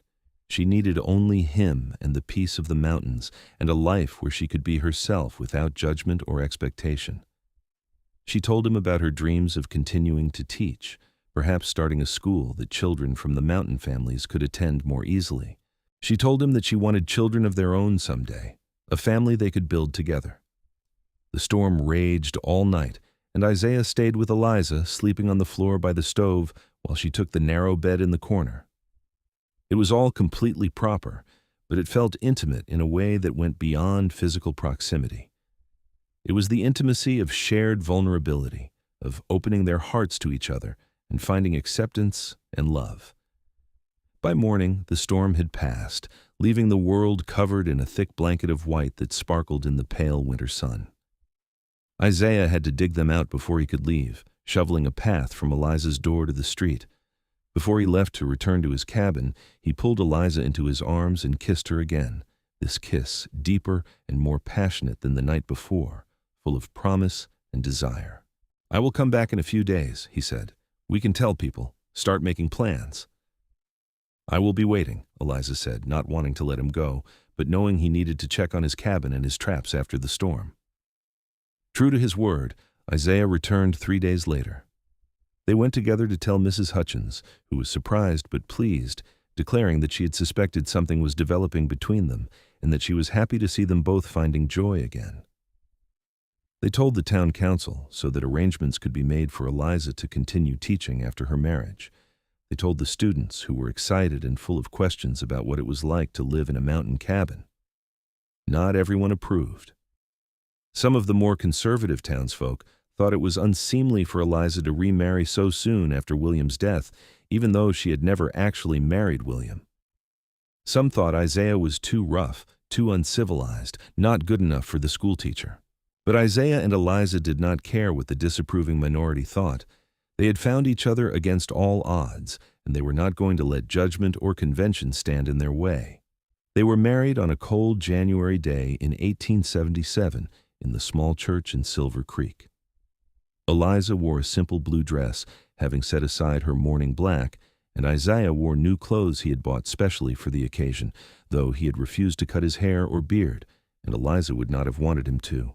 She needed only him and the peace of the mountains and a life where she could be herself without judgment or expectation. She told him about her dreams of continuing to teach, perhaps starting a school that children from the mountain families could attend more easily. She told him that she wanted children of their own someday, a family they could build together. The storm raged all night, and Isaiah stayed with Eliza, sleeping on the floor by the stove while she took the narrow bed in the corner. It was all completely proper, but it felt intimate in a way that went beyond physical proximity. It was the intimacy of shared vulnerability, of opening their hearts to each other and finding acceptance and love. By morning, the storm had passed, leaving the world covered in a thick blanket of white that sparkled in the pale winter sun. Isaiah had to dig them out before he could leave, shoveling a path from Eliza's door to the street. Before he left to return to his cabin, he pulled Eliza into his arms and kissed her again, this kiss deeper and more passionate than the night before, full of promise and desire. "I will come back in a few days," he said. "We can tell people, start making plans." "I will be waiting," Eliza said, not wanting to let him go, but knowing he needed to check on his cabin and his traps after the storm. True to his word, Isaiah returned 3 days later. They went together to tell Mrs. Hutchins, who was surprised but pleased, declaring that she had suspected something was developing between them and that she was happy to see them both finding joy again. They told the town council so that arrangements could be made for Eliza to continue teaching after her marriage. They told the students, who were excited and full of questions about what it was like to live in a mountain cabin. Not everyone approved. Some of the more conservative townsfolk thought it was unseemly for Eliza to remarry so soon after William's death, even though she had never actually married William. Some thought Isaiah was too rough, too uncivilized, not good enough for the schoolteacher. But Isaiah and Eliza did not care what the disapproving minority thought. They had found each other against all odds, and they were not going to let judgment or convention stand in their way. They were married on a cold January day in 1877 in the small church in Silver Creek. Eliza wore a simple blue dress, having set aside her mourning black, and Isaiah wore new clothes he had bought specially for the occasion, though he had refused to cut his hair or beard, and Eliza would not have wanted him to.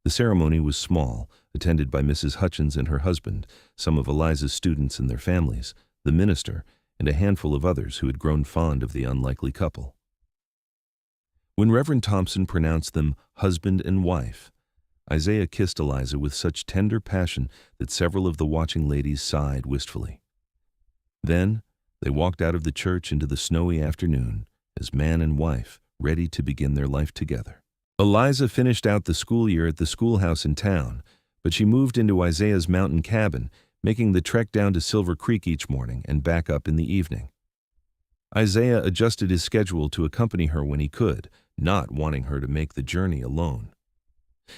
The ceremony was small, attended by Mrs. Hutchins and her husband, some of Eliza's students and their families, the minister, and a handful of others who had grown fond of the unlikely couple. When Reverend Thompson pronounced them husband and wife, Isaiah kissed Eliza with such tender passion that several of the watching ladies sighed wistfully. Then they walked out of the church into the snowy afternoon as man and wife, ready to begin their life together. Eliza finished out the school year at the schoolhouse in town, but she moved into Isaiah's mountain cabin, making the trek down to Silver Creek each morning and back up in the evening. Isaiah adjusted his schedule to accompany her when he could, not wanting her to make the journey alone.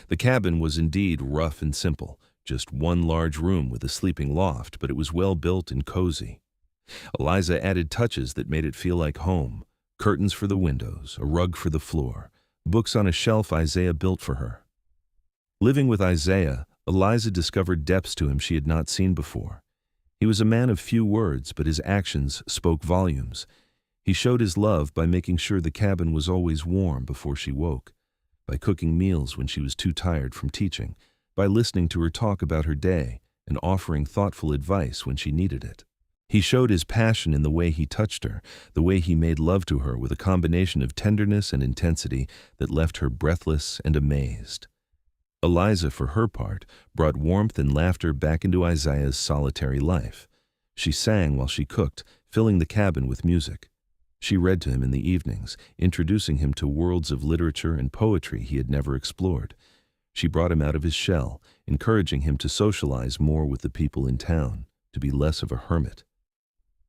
The cabin was indeed rough and simple, just one large room with a sleeping loft, but it was well built and cozy. Eliza added touches that made it feel like home: curtains for the windows, a rug for the floor, books on a shelf Isaiah built for her. Living with Isaiah, Eliza discovered depths to him she had not seen before. He was a man of few words, but his actions spoke volumes. He showed his love by making sure the cabin was always warm before she woke, by cooking meals when she was too tired from teaching, by listening to her talk about her day and offering thoughtful advice when she needed it. He showed his passion in the way he touched her, the way he made love to her with a combination of tenderness and intensity that left her breathless and amazed. Eliza, for her part, brought warmth and laughter back into Isaiah's solitary life. She sang while she cooked, filling the cabin with music. She read to him in the evenings, introducing him to worlds of literature and poetry he had never explored. She brought him out of his shell, encouraging him to socialize more with the people in town, to be less of a hermit.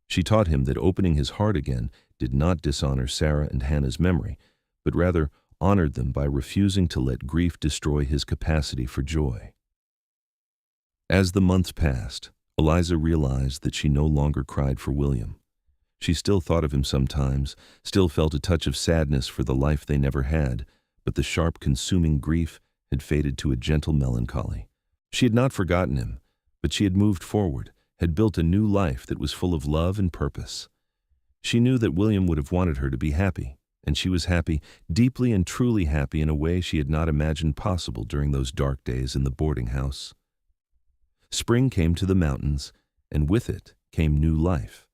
She taught him that opening his heart again did not dishonor Sarah and Hannah's memory, but rather honored them by refusing to let grief destroy his capacity for joy. As the months passed, Eliza realized that she no longer cried for William. She still thought of him sometimes, still felt a touch of sadness for the life they never had, but the sharp, consuming grief had faded to a gentle melancholy. She had not forgotten him, but she had moved forward, had built a new life that was full of love and purpose. She knew that William would have wanted her to be happy, and she was happy, deeply and truly happy in a way she had not imagined possible during those dark days in the boarding house. Spring came to the mountains, and with it came new life.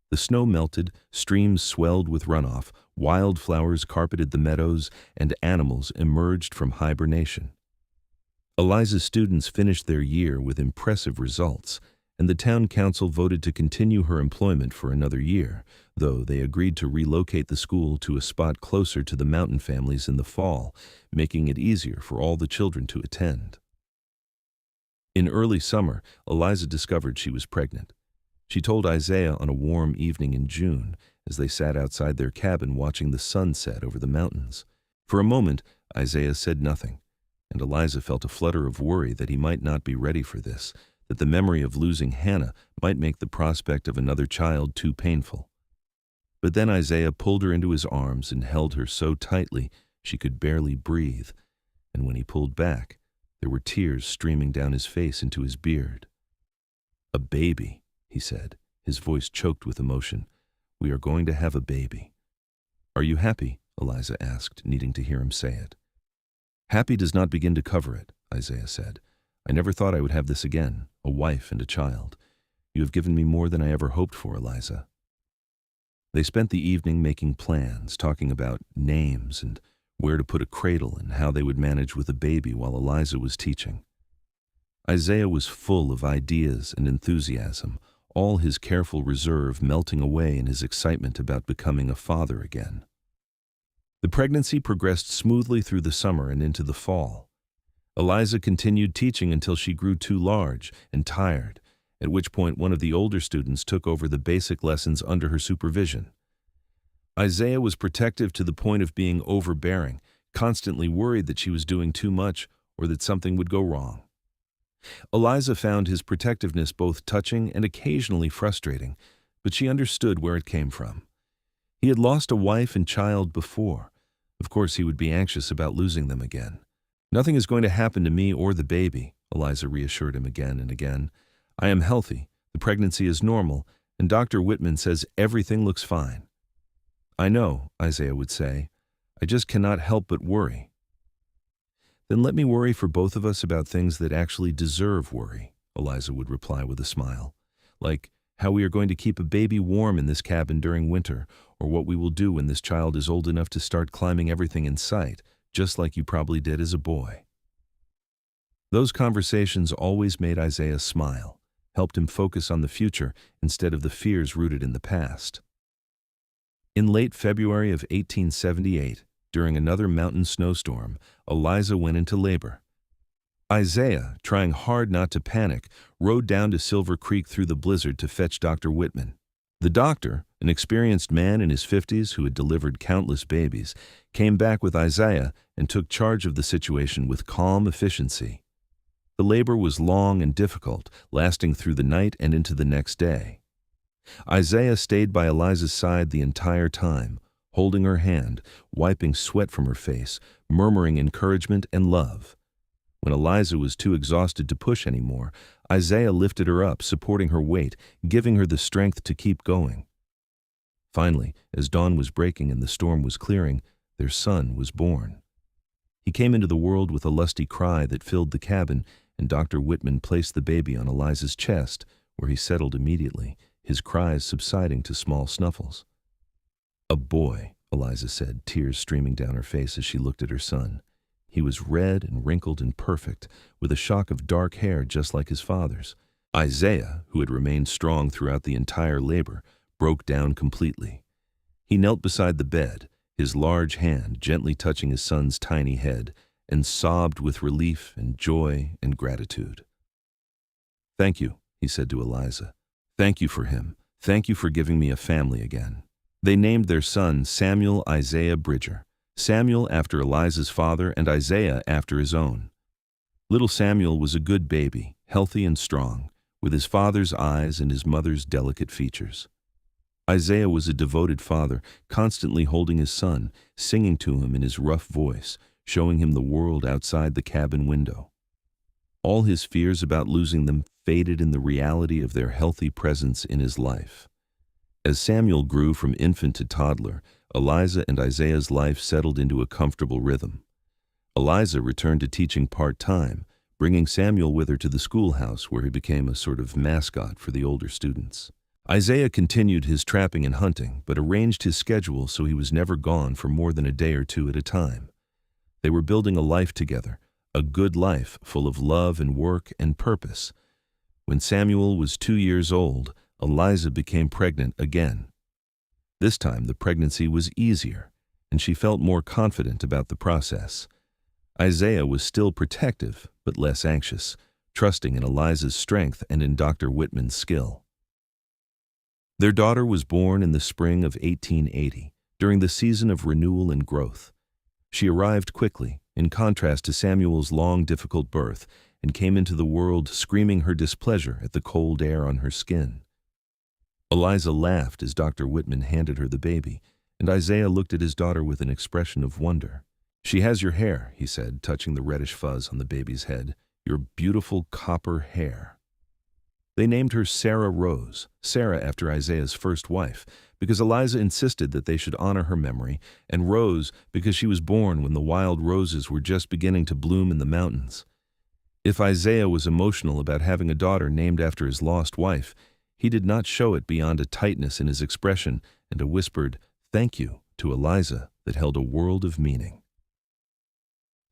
The snow melted, streams swelled with runoff, wildflowers carpeted the meadows, and animals emerged from hibernation. Eliza's students finished their year with impressive results, and the town council voted to continue her employment for another year, though they agreed to relocate the school to a spot closer to the mountain families in the fall, making it easier for all the children to attend. In early summer, Eliza discovered she was pregnant. She told Isaiah on a warm evening in June as they sat outside their cabin watching the sun set over the mountains. For a moment, Isaiah said nothing, and Eliza felt a flutter of worry that he might not be ready for this, that the memory of losing Hannah might make the prospect of another child too painful. But then Isaiah pulled her into his arms and held her so tightly she could barely breathe, and when he pulled back, there were tears streaming down his face into his beard. "A baby," he said, his voice choked with emotion. "We are going to have a baby." "Are you happy?" Eliza asked, needing to hear him say it. "Happy does not begin to cover it," Isaiah said. "I never thought I would have this again, a wife and a child. You have given me more than I ever hoped for, Eliza." They spent the evening making plans, talking about names and where to put a cradle and how they would manage with a baby while Eliza was teaching. Isaiah was full of ideas and enthusiasm, all his careful reserve melting away in his excitement about becoming a father again. The pregnancy progressed smoothly through the summer and into the fall. Eliza continued teaching until she grew too large and tired, at which point one of the older students took over the basic lessons under her supervision. Isaiah was protective to the point of being overbearing, constantly worried that she was doing too much or that something would go wrong. Eliza found his protectiveness both touching and occasionally frustrating, but she understood where it came from. He had lost a wife and child before. Of course, he would be anxious about losing them again. "Nothing is going to happen to me or the baby," Eliza reassured him again and again. "I am healthy, the pregnancy is normal, and Dr. Whitman says everything looks fine." "I know," Isaiah would say. "I just cannot help but worry." "Then let me worry for both of us about things that actually deserve worry," Eliza would reply with a smile. "Like how we are going to keep a baby warm in this cabin during winter, or what we will do when this child is old enough to start climbing everything in sight, just like you probably did as a boy." Those conversations always made Isaiah smile, helped him focus on the future instead of the fears rooted in the past. In late February of 1878, during another mountain snowstorm, Eliza went into labor. Isaiah, trying hard not to panic, rode down to Silver Creek through the blizzard to fetch Dr. Whitman. The doctor, an experienced man in his 50s who had delivered countless babies, came back with Isaiah and took charge of the situation with calm efficiency. The labor was long and difficult, lasting through the night and into the next day. Isaiah stayed by Eliza's side the entire time, holding her hand, wiping sweat from her face, murmuring encouragement and love. When Eliza was too exhausted to push anymore, Isaiah lifted her up, supporting her weight, giving her the strength to keep going. Finally, as dawn was breaking and the storm was clearing, their son was born. He came into the world with a lusty cry that filled the cabin, and Dr. Whitman placed the baby on Eliza's chest, where he settled immediately, his cries subsiding to small snuffles. "A boy," Eliza said, tears streaming down her face as she looked at her son. He was red and wrinkled and perfect, with a shock of dark hair just like his father's. Isaiah, who had remained strong throughout the entire labor, broke down completely. He knelt beside the bed, his large hand gently touching his son's tiny head, and sobbed with relief and joy and gratitude. "Thank you," he said to Eliza. "Thank you for him. Thank you for giving me a family again." They named their son Samuel Isaiah Bridger, Samuel after Eliza's father and Isaiah after his own. Little Samuel was a good baby, healthy and strong, with his father's eyes and his mother's delicate features. Isaiah was a devoted father, constantly holding his son, singing to him in his rough voice, showing him the world outside the cabin window. All his fears about losing them faded in the reality of their healthy presence in his life. As Samuel grew from infant to toddler, Eliza and Isaiah's life settled into a comfortable rhythm. Eliza returned to teaching part-time, bringing Samuel with her to the schoolhouse where he became a sort of mascot for the older students. Isaiah continued his trapping and hunting, but arranged his schedule so he was never gone for more than a day or two at a time. They were building a life together, a good life full of love and work and purpose. When Samuel was 2 years old, Eliza became pregnant again. This time the pregnancy was easier, and she felt more confident about the process. Isaiah was still protective, but less anxious, trusting in Eliza's strength and in Dr. Whitman's skill. Their daughter was born in the spring of 1880, during the season of renewal and growth. She arrived quickly, in contrast to Samuel's long, difficult birth, and came into the world screaming her displeasure at the cold air on her skin. Eliza laughed as Dr. Whitman handed her the baby, and Isaiah looked at his daughter with an expression of wonder. "She has your hair," he said, touching the reddish fuzz on the baby's head. "Your beautiful copper hair." They named her Sarah Rose, Sarah after Isaiah's first wife, because Eliza insisted that they should honor her memory, and Rose because she was born when the wild roses were just beginning to bloom in the mountains. If Isaiah was emotional about having a daughter named after his lost wife, he did not show it beyond a tightness in his expression and a whispered "thank you" to Eliza that held a world of meaning.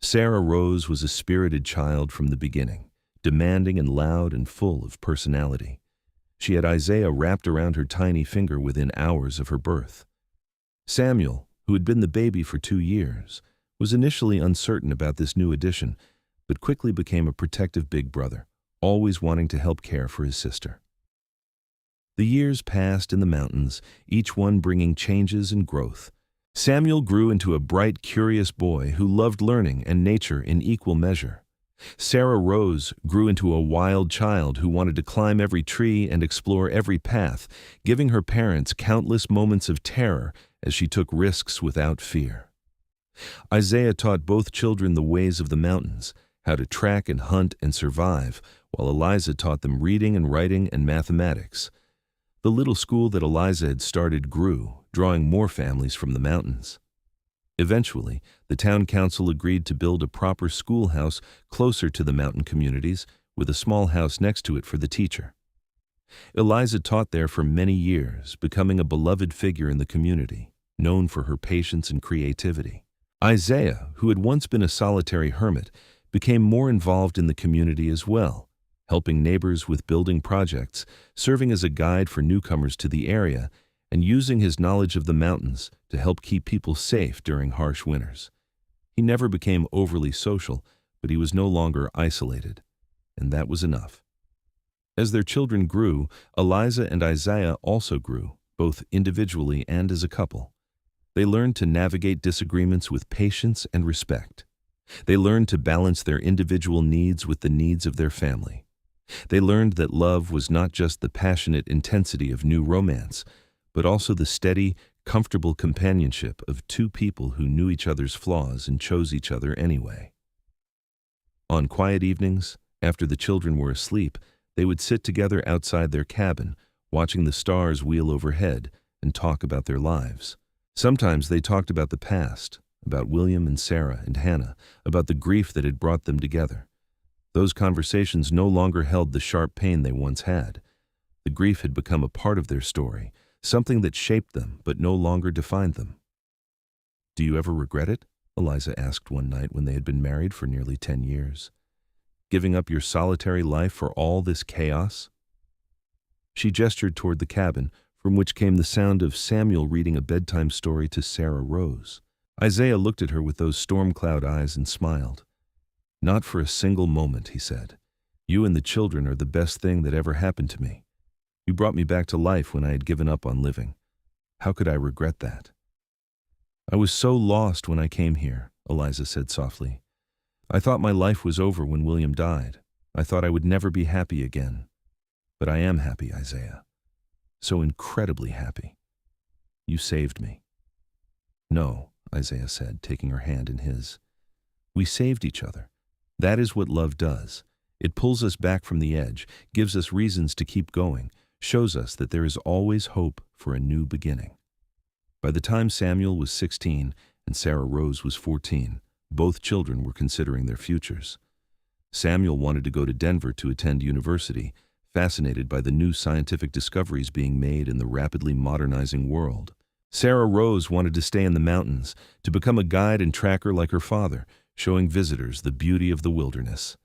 Sarah Rose was a spirited child from the beginning, demanding and loud and full of personality. She had Isaiah wrapped around her tiny finger within hours of her birth. Samuel, who had been the baby for 2 years, was initially uncertain about this new addition, but quickly became a protective big brother, always wanting to help care for his sister. The years passed in the mountains, each one bringing changes and growth. Samuel grew into a bright, curious boy who loved learning and nature in equal measure. Sarah Rose grew into a wild child who wanted to climb every tree and explore every path, giving her parents countless moments of terror as she took risks without fear. Isaiah taught both children the ways of the mountains, how to track and hunt and survive, while Eliza taught them reading and writing and mathematics. The little school that Eliza had started grew, drawing more families from the mountains. Eventually, the town council agreed to build a proper schoolhouse closer to the mountain communities, with a small house next to it for the teacher. Eliza taught there for many years, becoming a beloved figure in the community, known for her patience and creativity. Isaiah, who had once been a solitary hermit, became more involved in the community as well, helping neighbors with building projects, serving as a guide for newcomers to the area, and using his knowledge of the mountains to help keep people safe during harsh winters. He never became overly social, but he was no longer isolated, and that was enough. As their children grew, Eliza and Isaiah also grew, both individually and as a couple. They learned to navigate disagreements with patience and respect. They learned to balance their individual needs with the needs of their family. They learned that love was not just the passionate intensity of new romance, but also the steady, comfortable companionship of two people who knew each other's flaws and chose each other anyway. On quiet evenings, after the children were asleep, they would sit together outside their cabin, watching the stars wheel overhead, and talk about their lives. Sometimes they talked about the past, about William and Sarah and Hannah, about the grief that had brought them together. Those conversations no longer held the sharp pain they once had. The grief had become a part of their story, something that shaped them but no longer defined them. "Do you ever regret it?" Eliza asked one night when they had been married for nearly 10 years. "Giving up your solitary life for all this chaos?" She gestured toward the cabin, from which came the sound of Samuel reading a bedtime story to Sarah Rose. Isaiah looked at her with those storm-cloud eyes and smiled. "Not for a single moment," he said. "You and the children are the best thing that ever happened to me. You brought me back to life when I had given up on living. How could I regret that?" "I was so lost when I came here," Eliza said softly. "I thought my life was over when William died. I thought I would never be happy again. But I am happy, Isaiah. So incredibly happy. You saved me." "No," Isaiah said, taking her hand in his. "We saved each other. That is what love does. It pulls us back from the edge, gives us reasons to keep going, shows us that there is always hope for a new beginning." By the time Samuel was 16 and Sarah Rose was 14, both children were considering their futures. Samuel wanted to go to Denver to attend university, fascinated by the new scientific discoveries being made in the rapidly modernizing world. Sarah Rose wanted to stay in the mountains, to become a guide and tracker like her father, showing visitors the beauty of the wilderness.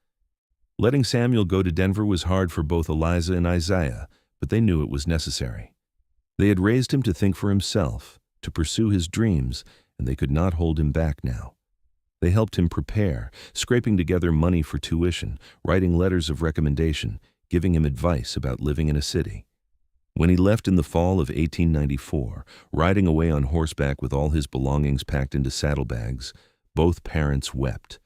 Letting Samuel go to Denver was hard for both Eliza and Isaiah, but they knew it was necessary. They had raised him to think for himself, to pursue his dreams, and they could not hold him back now. They helped him prepare, scraping together money for tuition, writing letters of recommendation, giving him advice about living in a city. When he left in the fall of 1894, riding away on horseback with all his belongings packed into saddlebags, both parents wept.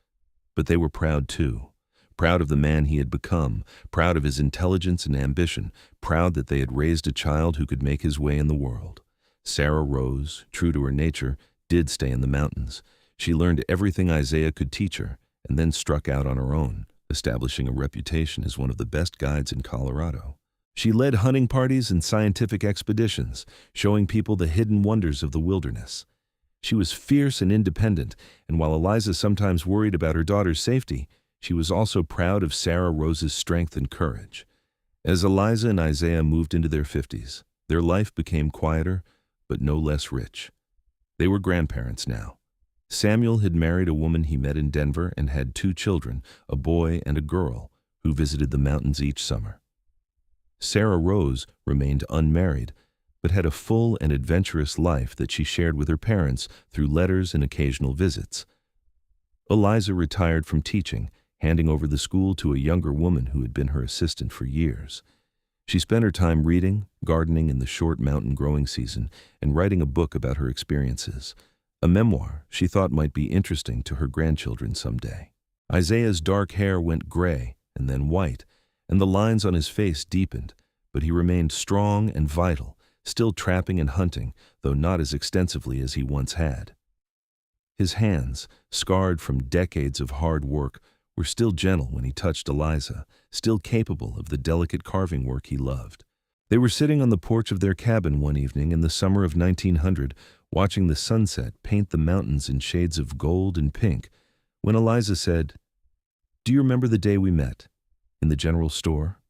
But they were proud too. Proud of the man he had become, proud of his intelligence and ambition, proud that they had raised a child who could make his way in the world. Sarah Rose, true to her nature, did stay in the mountains. She learned everything Isaiah could teach her, and then struck out on her own, establishing a reputation as one of the best guides in Colorado. She led hunting parties and scientific expeditions, showing people the hidden wonders of the wilderness. She was fierce and independent, and while Eliza sometimes worried about her daughter's safety, she was also proud of Sarah Rose's strength and courage. As Eliza and Isaiah moved into their 50s, their life became quieter, but no less rich. They were grandparents now. Samuel had married a woman he met in Denver and had 2 children, a boy and a girl, who visited the mountains each summer. Sarah Rose remained unmarried, but had a full and adventurous life that she shared with her parents through letters and occasional visits. Eliza retired from teaching, handing over the school to a younger woman who had been her assistant for years. She spent her time reading, gardening in the short mountain growing season, and writing a book about her experiences, a memoir she thought might be interesting to her grandchildren someday. Isaiah's dark hair went gray and then white, and the lines on his face deepened, but he remained strong and vital, still trapping and hunting, though not as extensively as he once had. His hands, scarred from decades of hard work, were still gentle when he touched Eliza, still capable of the delicate carving work he loved. They were sitting on the porch of their cabin one evening in the summer of 1900, watching the sunset paint the mountains in shades of gold and pink, when Eliza said, "Do you remember the day we met? In the general store?"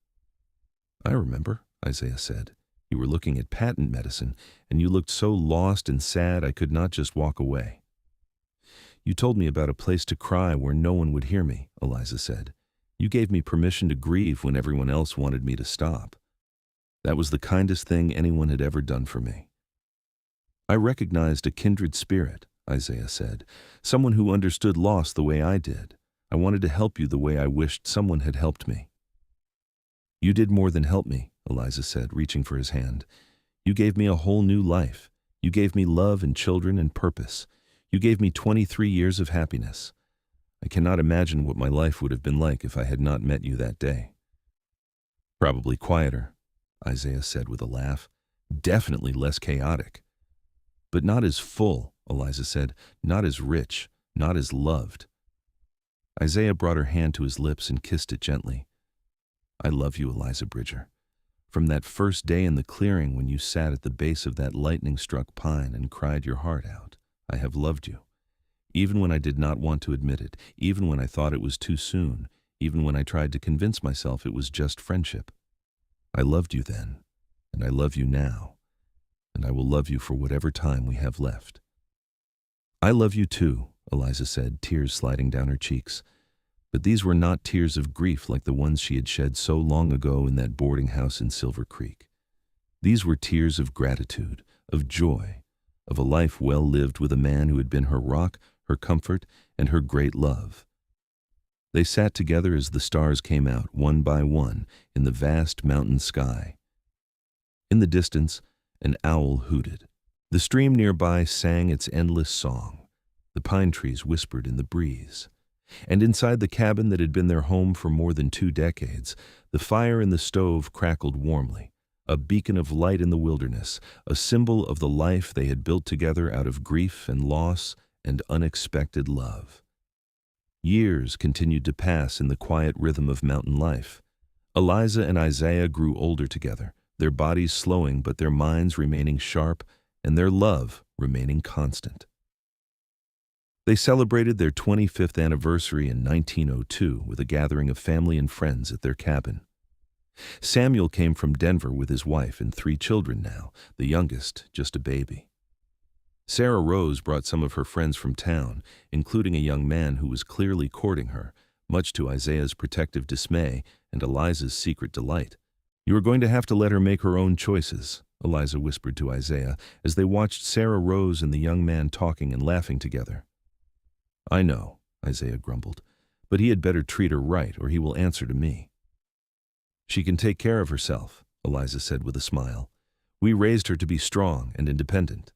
"I remember," Isaiah said. "You were looking at patent medicine, and you looked so lost and sad I could not just walk away." "You told me about a place to cry where no one would hear me," Eliza said. "You gave me permission to grieve when everyone else wanted me to stop. That was the kindest thing anyone had ever done for me." "I recognized a kindred spirit," Isaiah said, "someone who understood loss the way I did. I wanted to help you the way I wished someone had helped me." "You did more than help me," Eliza said, reaching for his hand. "You gave me a whole new life. You gave me love and children and purpose. You gave me 23 years of happiness. I cannot imagine what my life would have been like if I had not met you that day." "Probably quieter," Isaiah said with a laugh. "Definitely less chaotic." "But not as full," Eliza said, "not as rich, not as loved." Isaiah brought her hand to his lips and kissed it gently. "I love you, Eliza Bridger. From that first day in the clearing when you sat at the base of that lightning-struck pine and cried your heart out, I have loved you. even when I did not want to admit it, even when I thought it was too soon, even when I tried to convince myself it was just friendship. I loved you then, and I love you now, and I will love you for whatever time we have left." "I love you too," Eliza said, tears sliding down her cheeks. But these were not tears of grief like the ones she had shed so long ago in that boarding house in Silver Creek. These were tears of gratitude, of joy, of a life well lived with a man who had been her rock, her comfort, and her great love. They sat together as the stars came out, one by one, in the vast mountain sky. In the distance, an owl hooted. The stream nearby sang its endless song. The pine trees whispered in the breeze. And inside the cabin that had been their home for more than 2 decades, the fire in the stove crackled warmly, a beacon of light in the wilderness, a symbol of the life they had built together out of grief and loss and unexpected love. Years continued to pass in the quiet rhythm of mountain life. Eliza and Isaiah grew older together, their bodies slowing but their minds remaining sharp, and their love remaining constant. They celebrated their 25th anniversary in 1902 with a gathering of family and friends at their cabin. Samuel came from Denver with his wife and 3 children now, the youngest just a baby. Sarah Rose brought some of her friends from town, including a young man who was clearly courting her, much to Isaiah's protective dismay and Eliza's secret delight. "You are going to have to let her make her own choices," Eliza whispered to Isaiah as they watched Sarah Rose and the young man talking and laughing together. "I know," Isaiah grumbled, "but he had better treat her right or he will answer to me." "She can take care of herself," Eliza said with a smile. "We raised her to be strong and independent."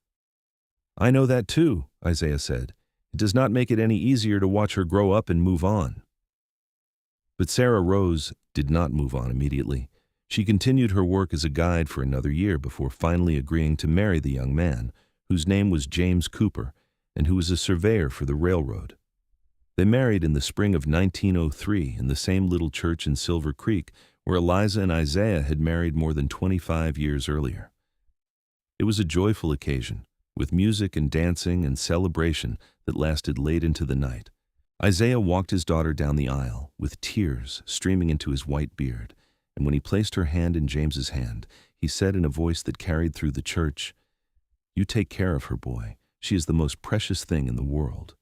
"I know that too," Isaiah said. "It does not make it any easier to watch her grow up and move on." But Sarah Rose did not move on immediately. She continued her work as a guide for another year before finally agreeing to marry the young man, whose name was James Cooper, and who was a surveyor for the railroad. They married in the spring of 1903 in the same little church in Silver Creek where Eliza and Isaiah had married more than 25 years earlier. It was a joyful occasion, with music and dancing and celebration that lasted late into the night. Isaiah walked his daughter down the aisle, with tears streaming into his white beard, and when he placed her hand in James's hand, he said in a voice that carried through the church, "You take care of her, boy. She is the most precious thing in the world."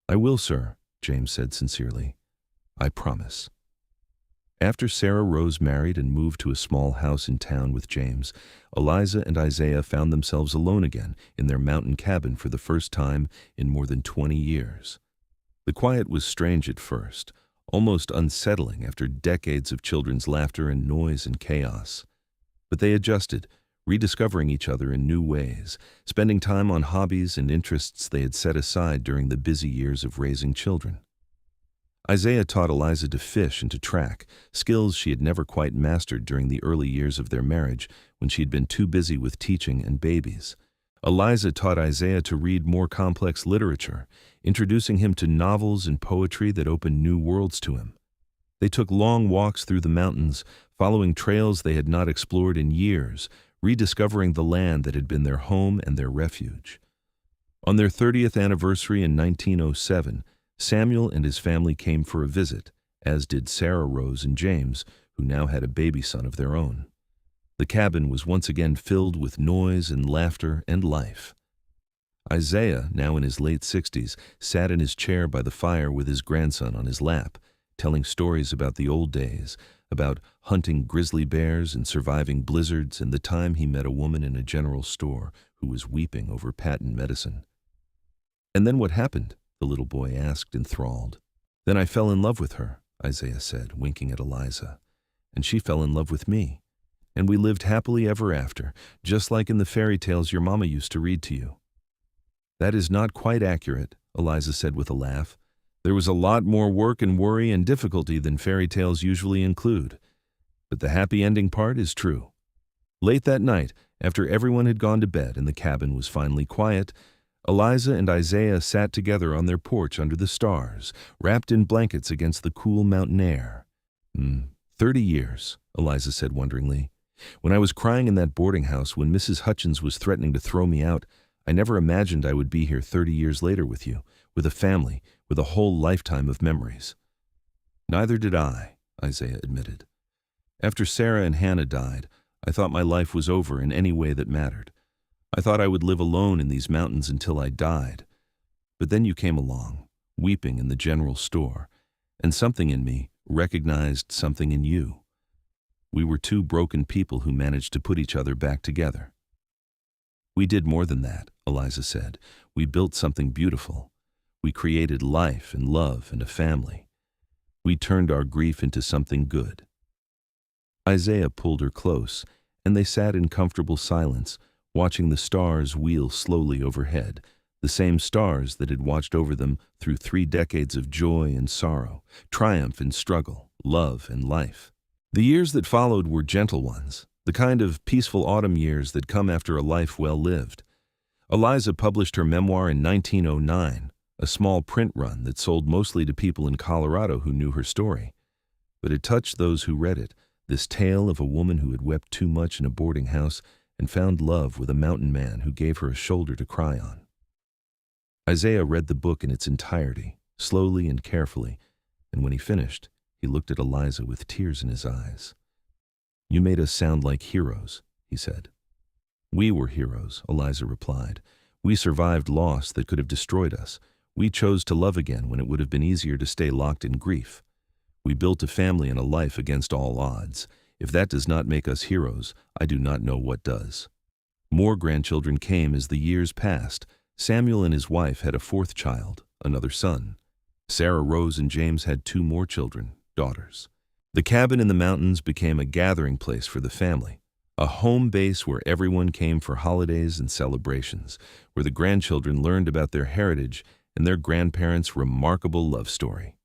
"I will, sir," James said sincerely. "I promise." After Sarah Rose married and moved to a small house in town with James, Eliza and Isaiah found themselves alone again in their mountain cabin for the first time in more than 20 years. The quiet was strange at first, almost unsettling after decades of children's laughter and noise and chaos. But they adjusted, rediscovering each other in new ways, spending time on hobbies and interests they had set aside during the busy years of raising children. Isaiah taught Eliza to fish and to track, skills she had never quite mastered during the early years of their marriage when she had been too busy with teaching and babies. Eliza taught Isaiah to read more complex literature, introducing him to novels and poetry that opened new worlds to him. They took long walks through the mountains, following trails they had not explored in years, rediscovering the land that had been their home and their refuge. On their 30th anniversary in 1907, Samuel and his family came for a visit, as did Sarah Rose and James, who now had a baby son of their own. The cabin was once again filled with noise and laughter and life. Isaiah, now in his late 60s, sat in his chair by the fire with his grandson on his lap, telling stories about the old days, about hunting grizzly bears and surviving blizzards and the time he met a woman in a general store who was weeping over patent medicine. "And then what happened?" the little boy asked, enthralled. "Then I fell in love with her," Isaiah said, winking at Eliza. "And she fell in love with me. And we lived happily ever after, just like in the fairy tales your mama used to read to you." "That is not quite accurate," Eliza said with a laugh. "There was a lot more work and worry and difficulty than fairy tales usually include. But the happy ending part is true." Late that night, after everyone had gone to bed and the cabin was finally quiet, Eliza and Isaiah sat together on their porch under the stars, wrapped in blankets against the cool mountain air. 30 years, Eliza said wonderingly. "When I was crying in that boarding house when Mrs. Hutchins was threatening to throw me out, I never imagined I would be here 30 years later with you, with a family, with a whole lifetime of memories." "Neither did I," Isaiah admitted. "After Sarah and Hannah died, I thought my life was over in any way that mattered. I thought I would live alone in these mountains until I died. But then you came along, weeping in the general store, and something in me recognized something in you. We were two broken people who managed to put each other back together." "We did more than that," Eliza said. "We built something beautiful. We created life and love and a family. We turned our grief into something good." Isaiah pulled her close, and they sat in comfortable silence, watching the stars wheel slowly overhead, the same stars that had watched over them through 3 decades of joy and sorrow, triumph and struggle, love and life. The years that followed were gentle ones, the kind of peaceful autumn years that come after a life well lived. Eliza published her memoir in 1909, a small print run that sold mostly to people in Colorado who knew her story. But it touched those who read it, this tale of a woman who had wept too much in a boarding house and found love with a mountain man who gave her a shoulder to cry on. Isaiah read the book in its entirety, slowly and carefully, and when he finished, he looked at Eliza with tears in his eyes. "You made us sound like heroes," he said. "We were heroes," Eliza replied. "We survived loss that could have destroyed us. We chose to love again when it would have been easier to stay locked in grief. We built a family and a life against all odds. If that does not make us heroes, I do not know what does." More grandchildren came as the years passed. Samuel and his wife had a 4th child, another son. Sarah, Rose, and James had 2 more children, daughters. The cabin in the mountains became a gathering place for the family, a home base where everyone came for holidays and celebrations, where the grandchildren learned about their heritage and their grandparents' remarkable love story.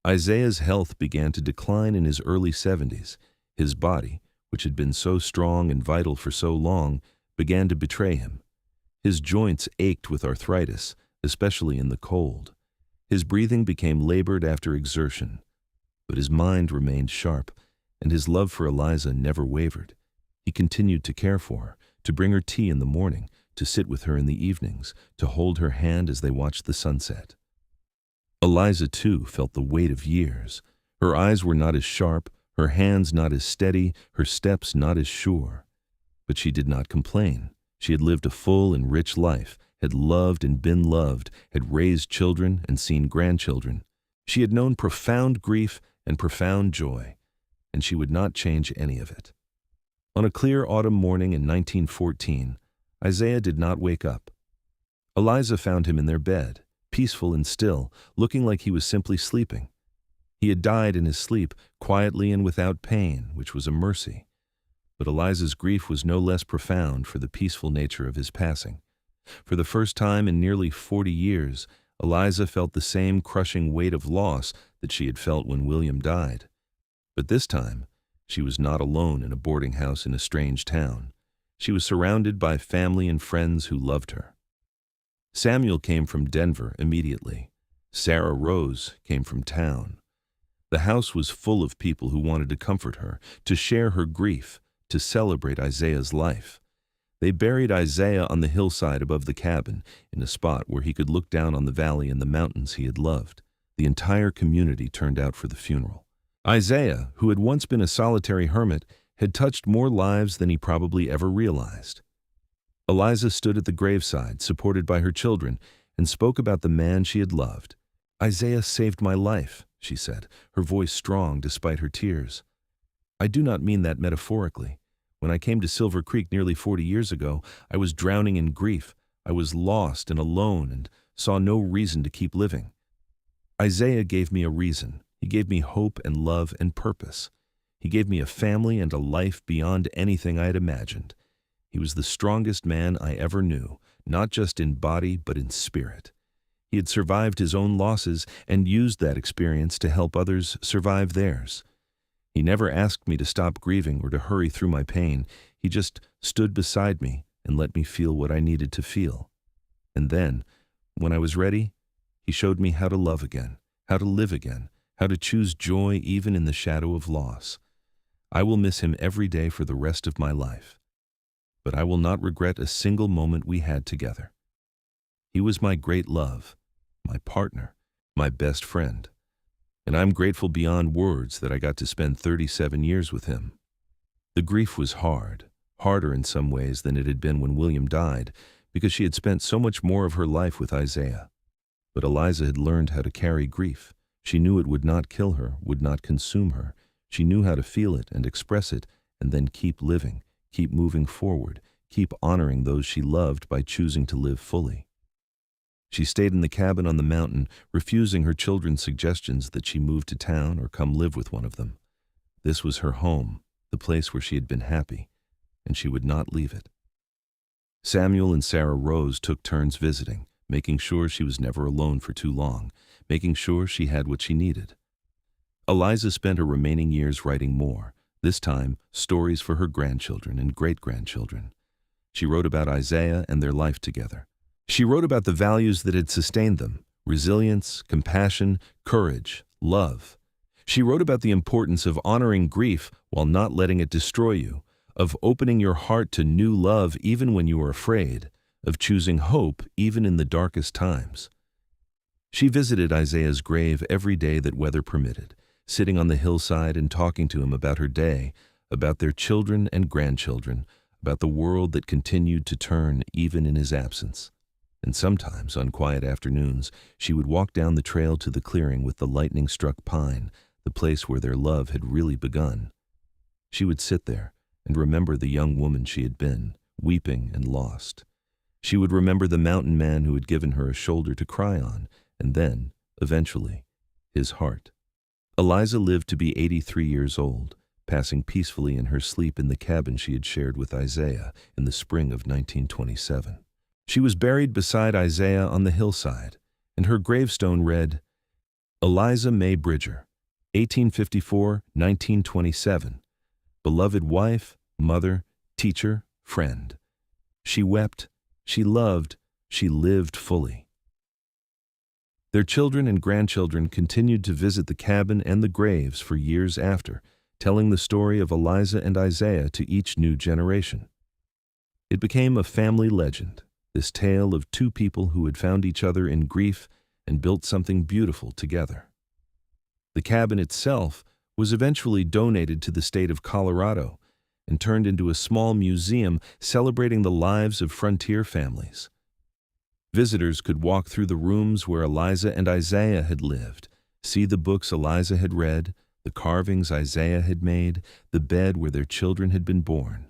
Isaiah's health began to decline in his early 70s. His body, which had been so strong and vital for so long, began to betray him. His joints ached with arthritis, especially in the cold. His breathing became labored after exertion. But his mind remained sharp, and his love for Eliza never wavered. He continued to care for her, to bring her tea in the morning, to sit with her in the evenings, to hold her hand as they watched the sunset. Eliza, too, felt the weight of years. Her eyes were not as sharp, her hands not as steady, her steps not as sure. But she did not complain. She had lived a full and rich life, had loved and been loved, had raised children and seen grandchildren. She had known profound grief and profound joy, and she would not change any of it. On a clear autumn morning in 1914, Isaiah did not wake up. Eliza found him in their bed, peaceful and still, looking like he was simply sleeping. He had died in his sleep, quietly and without pain, which was a mercy. But Eliza's grief was no less profound for the peaceful nature of his passing. For the first time in nearly 40 years, Eliza felt the same crushing weight of loss that she had felt when William died. But this time, she was not alone in a boarding house in a strange town. She was surrounded by family and friends who loved her. Samuel came from Denver immediately. Sarah Rose came from town. The house was full of people who wanted to comfort her, to share her grief, to celebrate Isaiah's life. They buried Isaiah on the hillside above the cabin, in a spot where he could look down on the valley and the mountains he had loved. The entire community turned out for the funeral. Isaiah, who had once been a solitary hermit, had touched more lives than he probably ever realized. Eliza stood at the graveside, supported by her children, and spoke about the man she had loved. "Isaiah saved my life," she said, her voice strong despite her tears. "I do not mean that metaphorically. When I came to Silver Creek nearly 40 years ago, I was drowning in grief. I was lost and alone and saw no reason to keep living. Isaiah gave me a reason. He gave me hope and love and purpose. He gave me a family and a life beyond anything I had imagined. He was the strongest man I ever knew, not just in body but in spirit. He had survived his own losses and used that experience to help others survive theirs. He never asked me to stop grieving or to hurry through my pain. He just stood beside me and let me feel what I needed to feel. And then, when I was ready, he showed me how to love again, how to live again, how to choose joy even in the shadow of loss. I will miss him every day for the rest of my life." but I will not regret a single moment we had together. He was my great love, my partner, my best friend, and I'm grateful beyond words that I got to spend 37 years with him. The grief was hard, harder in some ways than it had been when William died, because she had spent so much more of her life with Isaiah. But Eliza had learned how to carry grief. She knew it would not kill her, would not consume her. She knew how to feel it and express it, and then keep living, keep moving forward, keep honoring those she loved by choosing to live fully. She stayed in the cabin on the mountain, refusing her children's suggestions that she move to town or come live with one of them. This was her home, the place where she had been happy, and she would not leave it. Samuel and Sarah Rose took turns visiting, making sure she was never alone for too long, making sure she had what she needed. Eliza spent her remaining years writing more, this time stories for her grandchildren and great-grandchildren. She wrote about Isaiah and their life together. She wrote about the values that had sustained them: resilience, compassion, courage, love. She wrote about the importance of honoring grief while not letting it destroy you, of opening your heart to new love even when you are afraid, of choosing hope even in the darkest times. She visited Isaiah's grave every day that weather permitted, sitting on the hillside and talking to him about her day, about their children and grandchildren, about the world that continued to turn even in his absence. And sometimes, on quiet afternoons, she would walk down the trail to the clearing with the lightning-struck pine, the place where their love had really begun. She would sit there and remember the young woman she had been, weeping and lost. She would remember the mountain man who had given her a shoulder to cry on, and then, eventually, his heart. Eliza lived to be 83 years old, passing peacefully in her sleep in the cabin she had shared with Isaiah in the spring of 1927. She was buried beside Isaiah on the hillside, and her gravestone read, Eliza Mae Bridger, 1854-1927, beloved wife, mother, teacher, friend. She wept, she loved, she lived fully. Their children and grandchildren continued to visit the cabin and the graves for years after, telling the story of Eliza and Isaiah to each new generation. It became a family legend, this tale of two people who had found each other in grief and built something beautiful together. The cabin itself was eventually donated to the state of Colorado and turned into a small museum celebrating the lives of frontier families. Visitors could walk through the rooms where Eliza and Isaiah had lived, see the books Eliza had read, the carvings Isaiah had made, the bed where their children had been born.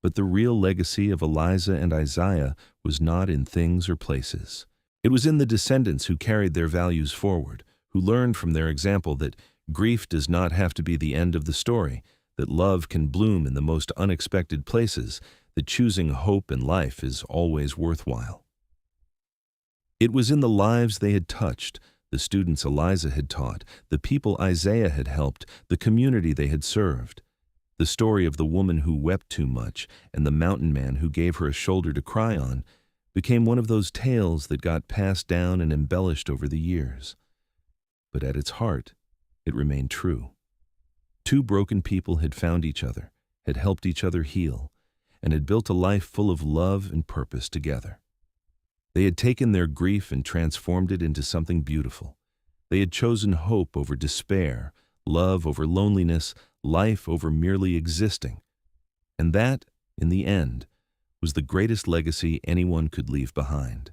But the real legacy of Eliza and Isaiah was not in things or places. It was in the descendants who carried their values forward, who learned from their example that grief does not have to be the end of the story, that love can bloom in the most unexpected places, that choosing hope in life is always worthwhile. It was in the lives they had touched, the students Eliza had taught, the people Isaiah had helped, the community they had served. The story of the woman who wept too much and the mountain man who gave her a shoulder to cry on became one of those tales that got passed down and embellished over the years. But at its heart, it remained true. Two broken people had found each other, had helped each other heal, and had built a life full of love and purpose together. They had taken their grief and transformed it into something beautiful. They had chosen hope over despair, love over loneliness, life over merely existing. And that, in the end, was the greatest legacy anyone could leave behind.